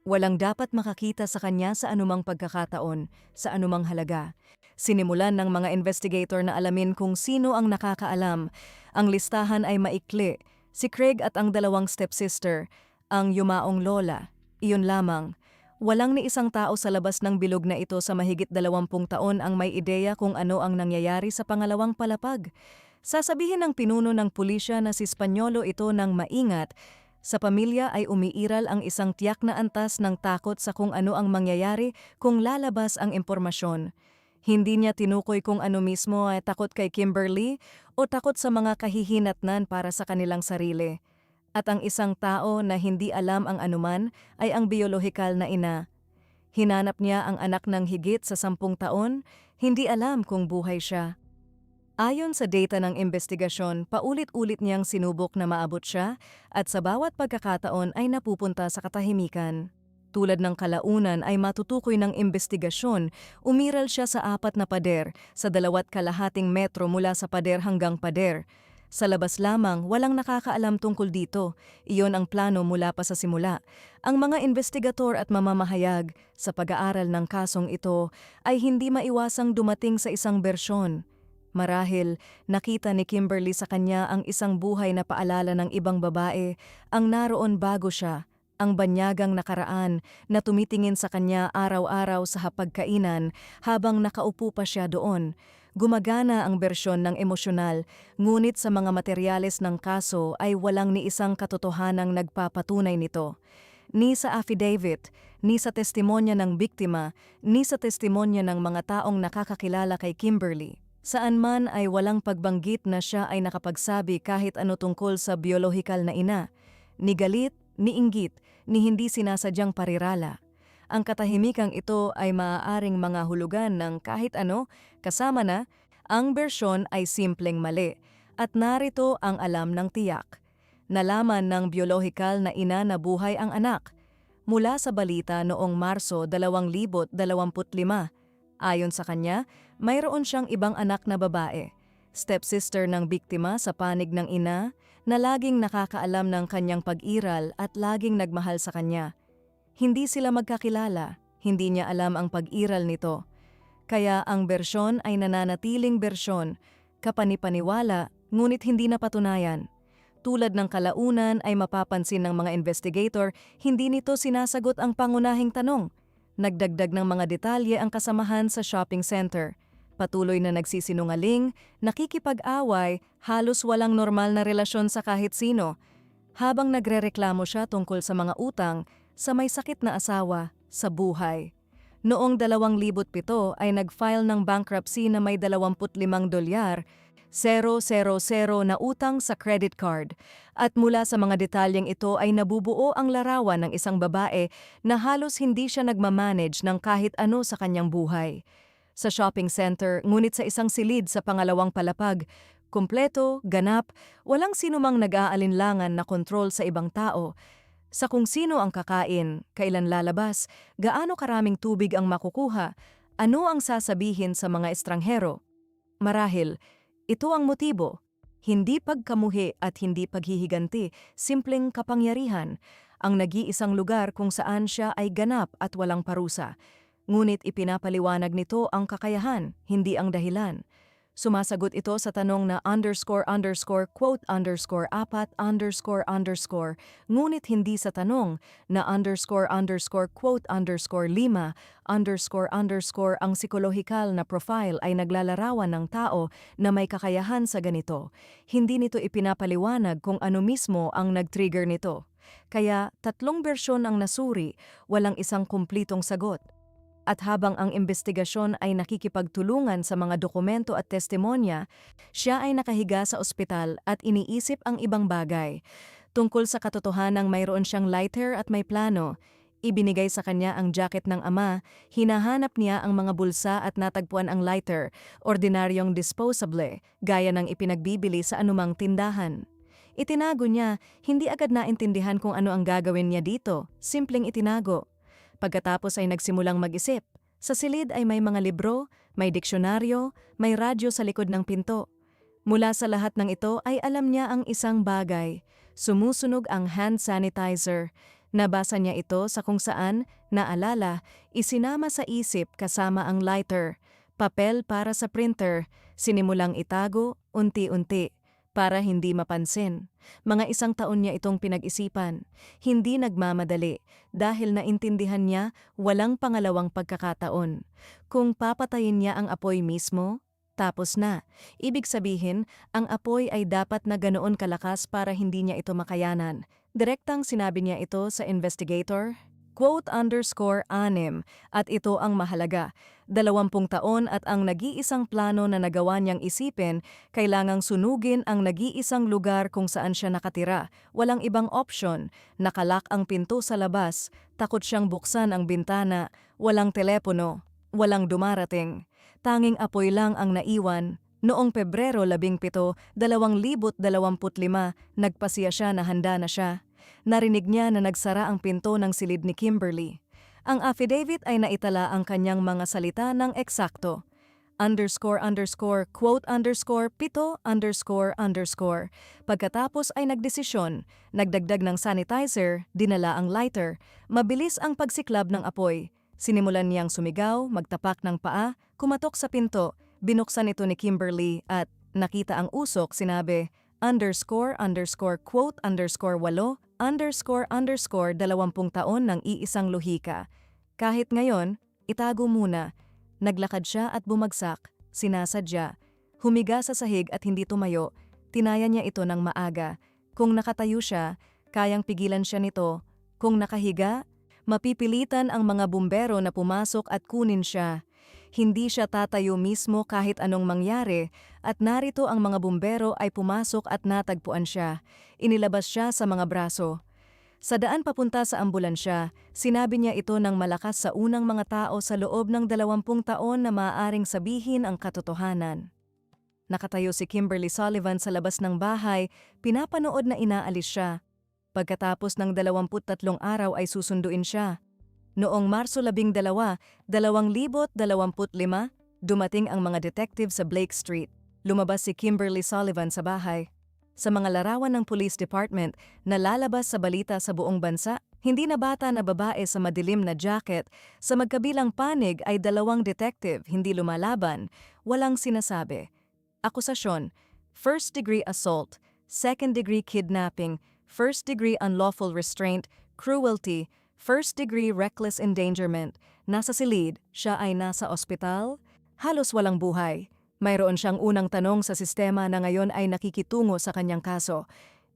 Walang dapat makakita sa kanya sa anumang pagkakataon, sa anumang halaga. Sinimulan ng mga investigator na alamin kung sino ang nakakaalam. Ang listahan ay maikli. Si Craig at ang 2 stepsister, ang yumaong lola. Iyon lamang. Walang ni isang tao sa labas ng bilog na ito sa mahigit 20 taon ang may ideya kung ano ang nangyayari sa pangalawang palapag. Sasabihin ng pinuno ng pulisya na si Spanyolo ito ng maingat, sa pamilya ay umiiral ang isang tiyak na antas ng takot sa kung ano ang mangyayari kung lalabas ang impormasyon. Hindi niya tinukoy kung ano mismo ay takot kay Kimberly o takot sa mga kahihinatnan para sa kanilang sarili. At ang isang tao na hindi alam ang anuman ay ang biolohikal na ina. Hinanap niya ang anak ng higit sa 10 taon, hindi alam kung buhay siya. Ayon sa data ng investigasyon, paulit-ulit niyang sinubok na maabot siya at sa bawat pagkakataon ay napupunta sa katahimikan. Tulad ng kalaunan ay matutukoy ng investigasyon, umiral siya sa 4 na pader, sa 2.5 metro mula sa pader hanggang pader. Sa labas lamang, walang nakakaalam tungkol dito. Iyon ang plano mula pa sa simula. Ang mga investigator at mamamahayag sa pag-aaral ng kasong ito ay hindi maiwasang dumating sa isang bersyon. Marahil, nakita ni Kimberly sa kanya ang isang buhay na paalala ng ibang babae, ang naroon bago siya, ang banyagang nakaraan na tumitingin sa kanya araw-araw sa hapagkainan habang nakaupo pa siya doon. Gumagana ang bersyon ng emosyonal, ngunit sa mga materyales ng kaso ay walang ni isang katotohanang nagpapatunay nito. Ni sa affidavit, ni sa testimonya ng biktima, ni sa testimonya ng mga taong nakakakilala kay Kimberly. Saan man ay walang pagbanggit na siya ay nakapagsabi kahit ano tungkol sa biolohikal na ina. Ni galit, ni inggit, ni hindi sinasadyang parirala. Ang katahimikang ito ay maaaring mga hulugan ng kahit ano, kasama na, ang bersyon ay simpleng mali, at narito ang alam ng tiyak. Nalaman ng biolohikal na ina na buhay ang anak, mula sa balita noong Marso 2025. Ayon sa kanya, mayroon siyang ibang anak na babae, stepsister ng biktima sa panig ng ina, na laging nakakaalam ng kanyang pag-iral at laging nagmahal sa kanya. Hindi sila magkakilala, hindi niya alam ang pag-iral nito. Kaya ang bersyon ay nananatiling bersyon, kapanipaniwala, ngunit hindi napatunayan. Tulad ng kalaunan ay mapapansin ng mga investigator, hindi nito sinasagot ang pangunahing tanong. Nagdagdag ng mga detalye ang kasamahan sa shopping center. Patuloy na nagsisinungaling, nakikipag-away, halos walang normal na relasyon sa kahit sino. Habang nagrereklamo siya tungkol sa mga utang, sa may sakit na asawa, sa buhay. Noong 2007 ay nag-file ng bankruptcy na may $25,000,000 na utang sa credit card. At mula sa mga detalyeng ito ay nabubuo ang larawan ng isang babae na halos hindi siya nagmamanage ng kahit ano sa kanyang buhay. Sa shopping center, ngunit sa isang silid sa pangalawang palapag, kumpleto, ganap, walang sinumang nag-aalinlangan na kontrol sa ibang tao. Sa kung sino ang kakain, kailan lalabas, gaano karaming tubig ang makukuha, ano ang sasabihin sa mga estranghero. Marahil, ito ang motibo. Hindi pagkamuhi at hindi paghihiganti, simpleng kapangyarihan, ang nag-iisang lugar kung saan siya ay ganap at walang parusa. Ngunit ipinapaliwanag nito ang kakayahan, hindi ang dahilan. Sumasagot ito sa tanong na __quote__4__, ngunit hindi sa tanong na __quote__5__ ang psikolohikal na profile ay naglalarawan ng tao na may kakayahan sa ganito. Hindi nito ipinapaliwanag kung ano mismo ang nag-trigger nito. Kaya 3 bersyon ang nasuri, walang isang kumplitong sagot. At habang ang investigasyon ay nakikipagtulungan sa mga dokumento at testimonya, siya ay nakahiga sa ospital at iniisip ang ibang bagay. Tungkol sa katotohanang mayroon siyang lighter at may plano, ibinigay sa kanya ang jacket ng ama, hinahanap niya ang mga bulsa at natagpuan ang lighter, ordinaryong disposable, gaya ng ipinagbibili sa anumang tindahan. Itinago niya, hindi agad naintindihan kung ano ang gagawin niya dito, simpleng itinago. Pagkatapos ay nagsimulang mag-isip. Sa silid ay may mga libro, may diksyonaryo, may radyo sa likod ng pinto. Mula sa lahat ng ito ay alam niya ang isang bagay. Sumusunog ang hand sanitizer. Nabasa niya ito sa kung saan, naalala, isinama sa isip kasama ang lighter, papel para sa printer, sinimulang itago, unti-unti, para hindi mapansin. Mga 1 taon niya itong pinag-isipan. Hindi nagmamadali dahil naintindihan niya walang pangalawang pagkakataon. Kung papatayin niya ang apoy mismo, tapos na. Ibig sabihin, ang apoy ay dapat na ganoon kalakas para hindi niya ito makayanan. Direktang sinabi niya ito sa investigator, _6, at ito ang mahalaga. 20 taon at ang nag-iisang plano na nagawa niyang isipin, kailangang sunugin ang nag-iisang lugar kung saan siya nakatira. Walang ibang opsyon, nakalak ang pinto sa labas, takot siyang buksan ang bintana, walang telepono, walang dumarating. Tanging apoy lang ang naiwan. Noong Pebrero 17, 2025, nagpasiya siya na handa na siya. Narinig niya na nagsara ang pinto ng silid ni Kimberly. Ang affidavit ay naitala ang kanyang mga salita ng eksakto. __quote_7__. Pagkatapos ay nagdesisyon, nagdagdag ng sanitizer, dinala ang lighter, mabilis ang pagsiklab ng apoy. Sinimulan niyang sumigaw, magtapak ng paa, kumatok sa pinto, binuksan ito ni Kimberly at nakita ang usok, sinabi, __quote__8__20 taon ng iisang lohika. Kahit ngayon, itago muna. Naglakad siya at bumagsak, sinasadya. Humiga sa sahig at hindi tumayo, tinaya niya ito ng maaga. Kung nakatayo siya, kayang pigilan siya nito. Kung nakahiga, mapipilitan ang mga bumbero na pumasok at kunin siya. Hindi siya tatayo mismo kahit anong mangyari at narito ang mga bumbero ay pumasok at natagpuan siya. Inilabas siya sa mga braso. Sa daan papunta sa ambulansya, sinabi niya ito ng malakas sa unang mga tao sa loob ng 20 taon na maaaring sabihin ang katotohanan. Nakatayo si Kimberly Sullivan sa labas ng bahay, pinapanood na inaalis siya. Pagkatapos ng 23 araw ay susunduin siya. Noong Marso 12, 2025, dumating ang mga detective sa Blake Street. Lumabas si Kimberly Sullivan sa bahay. Sa mga larawan ng police department na lalabas sa balita sa buong bansa, Hindi na bata na babae sa madilim na jacket, sa magkabilang panig ay dalawang detective, hindi lumalaban, walang sinasabi. Akusasyon: first-degree assault, second-degree kidnapping, first-degree unlawful restraint, cruelty, first-degree reckless endangerment. Nasa silid, siya ay nasa ospital? Halos walang buhay. Mayroon siyang unang tanong sa sistema na ngayon ay nakikitungo sa kanyang kaso.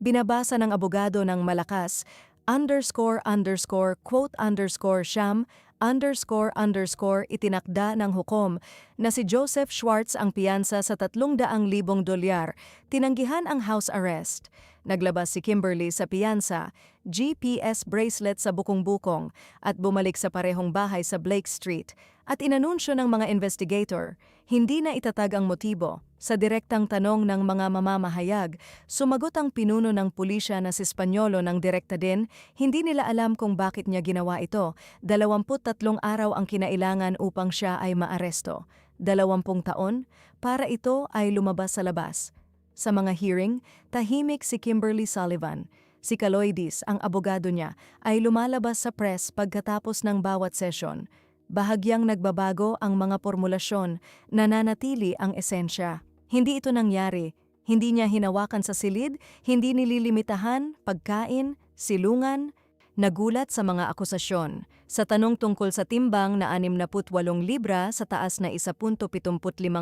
Binabasa ng abogado ng malakas, __quote_sham___, itinakda ng hukom na si Joseph Schwartz ang piyansa sa $300,000. Tinanggihan ang house arrest. Naglabas si Kimberly sa piyansa, GPS bracelet sa bukong-bukong at bumalik sa parehong bahay sa Blake Street. At inanunsyo ng mga investigator, hindi na itatag ang motibo. Sa direktang tanong ng mga mamamahayag, sumagot ang pinuno ng pulisya na si Spanyolo ng direkta din, hindi nila alam kung bakit niya ginawa ito. 23 araw ang kinailangan upang siya ay maaresto. 20 taon para ito ay lumabas sa labas. Sa mga hearing, tahimik si Kimberly Sullivan. Si Kaloidis, ang abogado niya, ay lumalabas sa press pagkatapos ng bawat session. Bahagyang nagbabago ang mga formulasyon, nananatili ang esensya. Hindi ito nangyari, hindi niya hinawakan sa silid, hindi nililimitahan, pagkain, silungan. Nagulat sa mga akusasyon. Sa tanong tungkol sa timbang na 68 libra sa taas na 1.75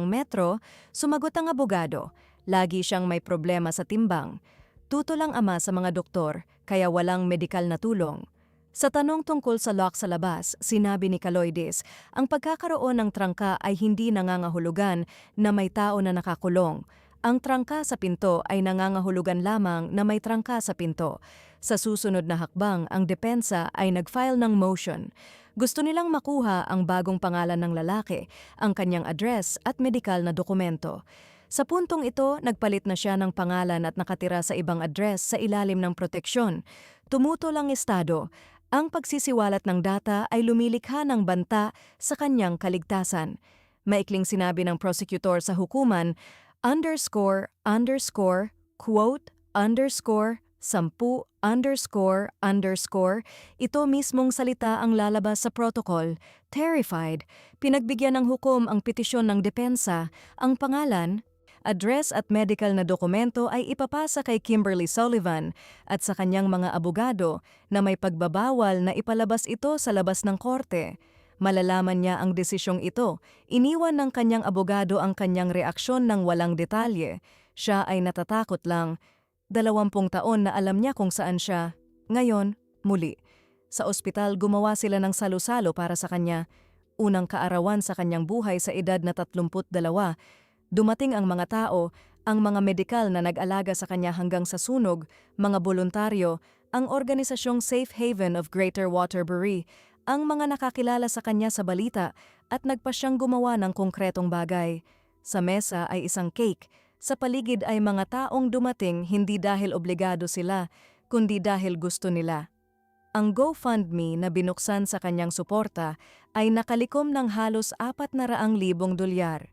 metro, sumagot ang abogado, lagi siyang may problema sa timbang. Tutol ang ama sa mga doktor, kaya walang medikal na tulong. Sa tanong tungkol sa lock sa labas, sinabi ni Kaloidis, ang pagkakaroon ng trangka ay hindi nangangahulugan na may tao na nakakulong. Ang trangka sa pinto ay nangangahulugan lamang na may trangka sa pinto. Sa susunod na hakbang, ang depensa ay nag-file ng motion. Gusto nilang makuha ang bagong pangalan ng lalaki, ang kanyang address at medikal na dokumento. Sa puntong ito, nagpalit na siya ng pangalan at nakatira sa ibang address sa ilalim ng proteksyon. Tumutol ang estado. Ang pagsisiwalat ng data ay lumilikha ng banta sa kanyang kaligtasan. Maikling sinabi ng prosecutor sa hukuman, __quote_10__, ito mismong salita ang lalabas sa protocol. Terrified, pinagbigyan ng hukom ang petisyon ng depensa, ang pangalan, address at medical na dokumento ay ipapasa kay Kimberly Sullivan at sa kanyang mga abogado na may pagbabawal na ipalabas ito sa labas ng korte. Malalaman niya ang desisyong ito. Iniwan ng kanyang abogado ang kanyang reaksyon ng walang detalye. Siya ay natatakot lang. 20 taon na alam niya kung saan siya. Ngayon, muli. Sa ospital gumawa sila ng salo-salo para sa kanya. Unang kaarawan sa kanyang buhay sa edad na 32. Dumating ang mga tao, ang mga medikal na nag-alaga sa kanya hanggang sa sunog, mga voluntaryo, ang organisasyong Safe Haven of Greater Waterbury, ang mga nakakilala sa kanya sa balita at nagpa siyang gumawa ng konkretong bagay. Sa mesa ay isang cake, sa paligid ay mga taong dumating hindi dahil obligado sila, kundi dahil gusto nila. Ang GoFundMe na binuksan sa kanyang suporta ay nakalikom ng halos $400,000.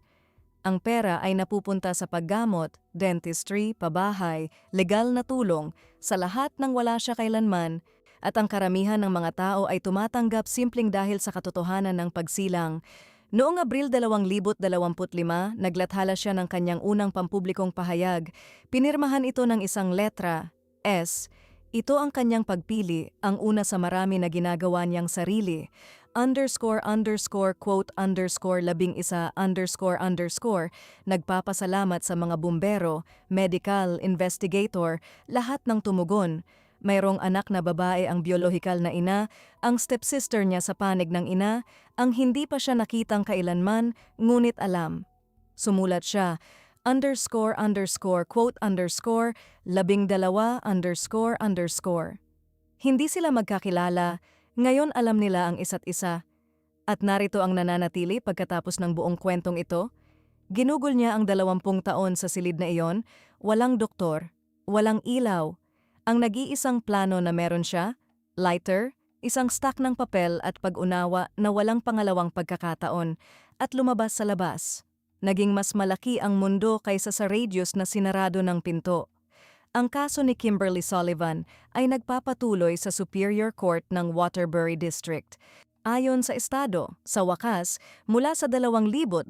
Ang pera ay napupunta sa paggamot, dentistry, pabahay, legal na tulong, sa lahat ng wala siya kailanman, at ang karamihan ng mga tao ay tumatanggap simpleng dahil sa katotohanan ng pagsilang. Noong Abril 2025, naglathala siya ng kanyang unang pampublikong pahayag. Pinirmahan ito ng isang letra, S. Ito ang kanyang pagpili, ang una sa marami na ginagawa niyang sarili. __quote_11_, nagpapasalamat sa mga bumbero, medical, investigator, lahat ng tumugon. Mayroong anak na babae ang biolohikal na ina, ang stepsister niya sa panig ng ina, ang hindi pa siya nakitang kailanman, ngunit alam. Sumulat siya, __quote_12_. Hindi sila magkakilala, ngayon alam nila ang isa't isa. At narito ang nananatili pagkatapos ng buong kwentong ito. Ginugol niya ang 20 taon sa silid na iyon, walang doktor, walang ilaw. Ang nag-iisang plano na meron siya, lighter, isang stack ng papel at pag-unawa na walang pangalawang pagkakataon, at lumabas sa labas. Naging mas malaki ang mundo kaysa sa radius na sinarado ng pinto. Ang kaso ni Kimberly Sullivan ay nagpapatuloy sa Superior Court ng Waterbury District. Ayon sa estado, sa wakas, mula sa 2025,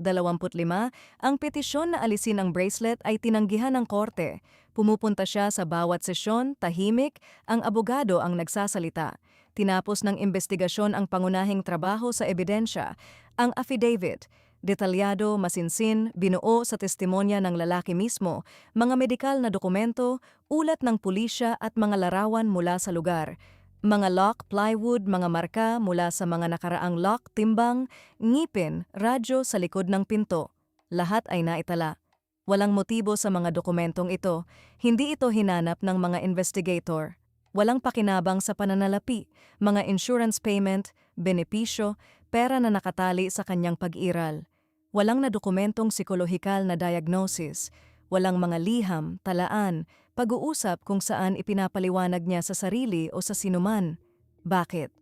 ang petisyon na alisin ang bracelet ay tinanggihan ng korte. Pumupunta siya sa bawat sesyon, tahimik, ang abogado ang nagsasalita. Tinapos ng investigasyon ang pangunahing trabaho sa ebidensya, ang affidavit. Detalyado, masinsin, binuo sa testimonya ng lalaki mismo, mga medikal na dokumento, ulat ng pulisya at mga larawan mula sa lugar. Mga lock, plywood, mga marka mula sa mga nakaraang lock, timbang, ngipin, radyo sa likod ng pinto. Lahat ay naitala. Walang motibo sa mga dokumentong ito, hindi ito hinanap ng mga investigator. Walang pakinabang sa pananalapi, mga insurance payment, benepisyo, pera na nakatali sa kanyang pag-iral. Walang na dokumentong psikolohikal na diagnosis, walang mga liham, talaan, pag-uusap kung saan ipinapaliwanag niya sa sarili o sa sinuman. Bakit?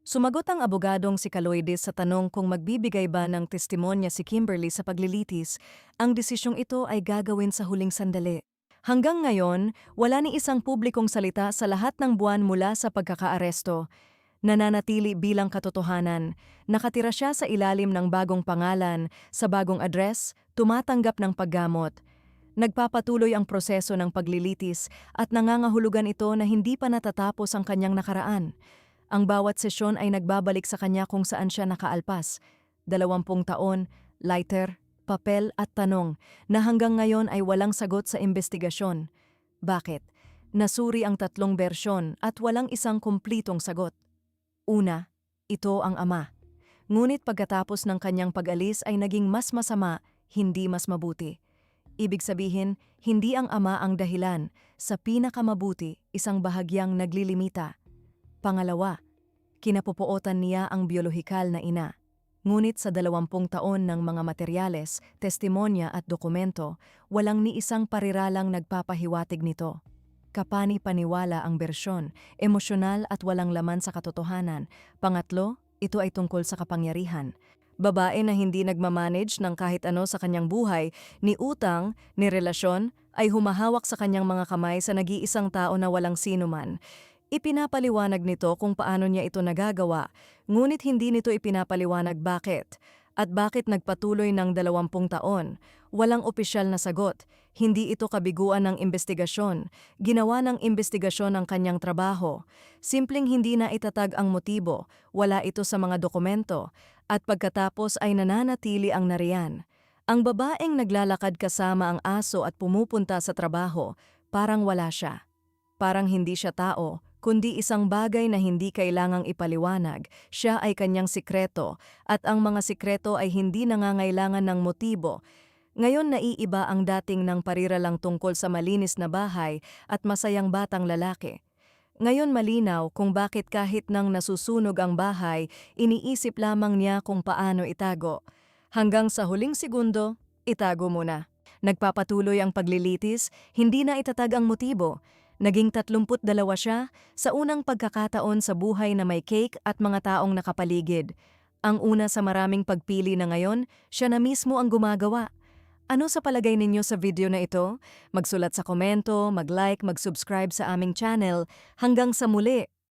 Sumagot ang abogadong si Caloides sa tanong kung magbibigay ba ng testimonya si Kimberly sa paglilitis, ang desisyong ito ay gagawin sa huling sandali. Hanggang ngayon, wala ni isang publikong salita sa lahat ng buwan mula sa pagkakaaresto. Nananatili bilang katotohanan, nakatira siya sa ilalim ng bagong pangalan, sa bagong address, tumatanggap ng paggamot. Nagpapatuloy ang proseso ng paglilitis at nangangahulugan ito na hindi pa natatapos ang kanyang nakaraan. Ang bawat sesyon ay nagbabalik sa kanya kung saan siya nakaalpas. 20 taon, lighter, papel at tanong na hanggang ngayon ay walang sagot sa investigasyon. Bakit? Nasuri ang 3 bersyon at walang isang kumplitong sagot. Una, ito ang ama. Ngunit pagkatapos ng kanyang pag-alis ay naging mas masama, hindi mas mabuti. Ibig sabihin, hindi ang ama ang dahilan. Sa pinakamabuti, isang bahagyang naglilimita. Pangalawa, kinapupuotan niya ang biolohikal na ina. Ngunit sa 20 taon ng mga materyales, testimonya at dokumento, walang ni isang pariralang nagpapahiwatig nito. Kapani-paniwala ang bersyon, emosyonal at walang laman sa katotohanan. Pangatlo, ito ay tungkol sa kapangyarihan. Babae na hindi nagmamanage ng kahit ano sa kanyang buhay, ni utang, ni relasyon, ay humahawak sa kanyang mga kamay sa nag-iisang tao na walang sinuman. Ipinapaliwanag nito kung paano niya ito nagagawa, ngunit hindi nito ipinapaliwanag bakit. At bakit nagpatuloy ng 20 taon? Walang opisyal na sagot. Hindi ito kabiguan ng investigasyon. Ginawa ng investigasyon ang kanyang trabaho. Simpleng hindi na itatag ang motibo. Wala ito sa mga dokumento. At pagkatapos ay nananatili ang nariyan. Ang babaeng naglalakad kasama ang aso at pumupunta sa trabaho, parang wala siya. Parang hindi siya tao, kundi isang bagay na hindi kailangang ipaliwanag. Siya ay kanyang sikreto, at ang mga sikreto ay hindi nangangailangan ng motibo. Ngayon naiiba ang dating ng pariralang tungkol sa malinis na bahay at masayang batang lalaki. Ngayon malinaw kung bakit kahit nang nasusunog ang bahay, iniisip lamang niya kung paano itago. Hanggang sa huling segundo, itago muna. Nagpapatuloy ang paglilitis, hindi na itatag ang motibo. Naging 32 siya sa unang pagkakataon sa buhay na may cake at mga taong nakapaligid. Ang una sa maraming pagpili na ngayon, siya na mismo ang gumagawa. Ano sa palagay ninyo sa video na ito? Magsulat sa komento, mag-like, mag-subscribe sa aming channel. Hanggang sa muli!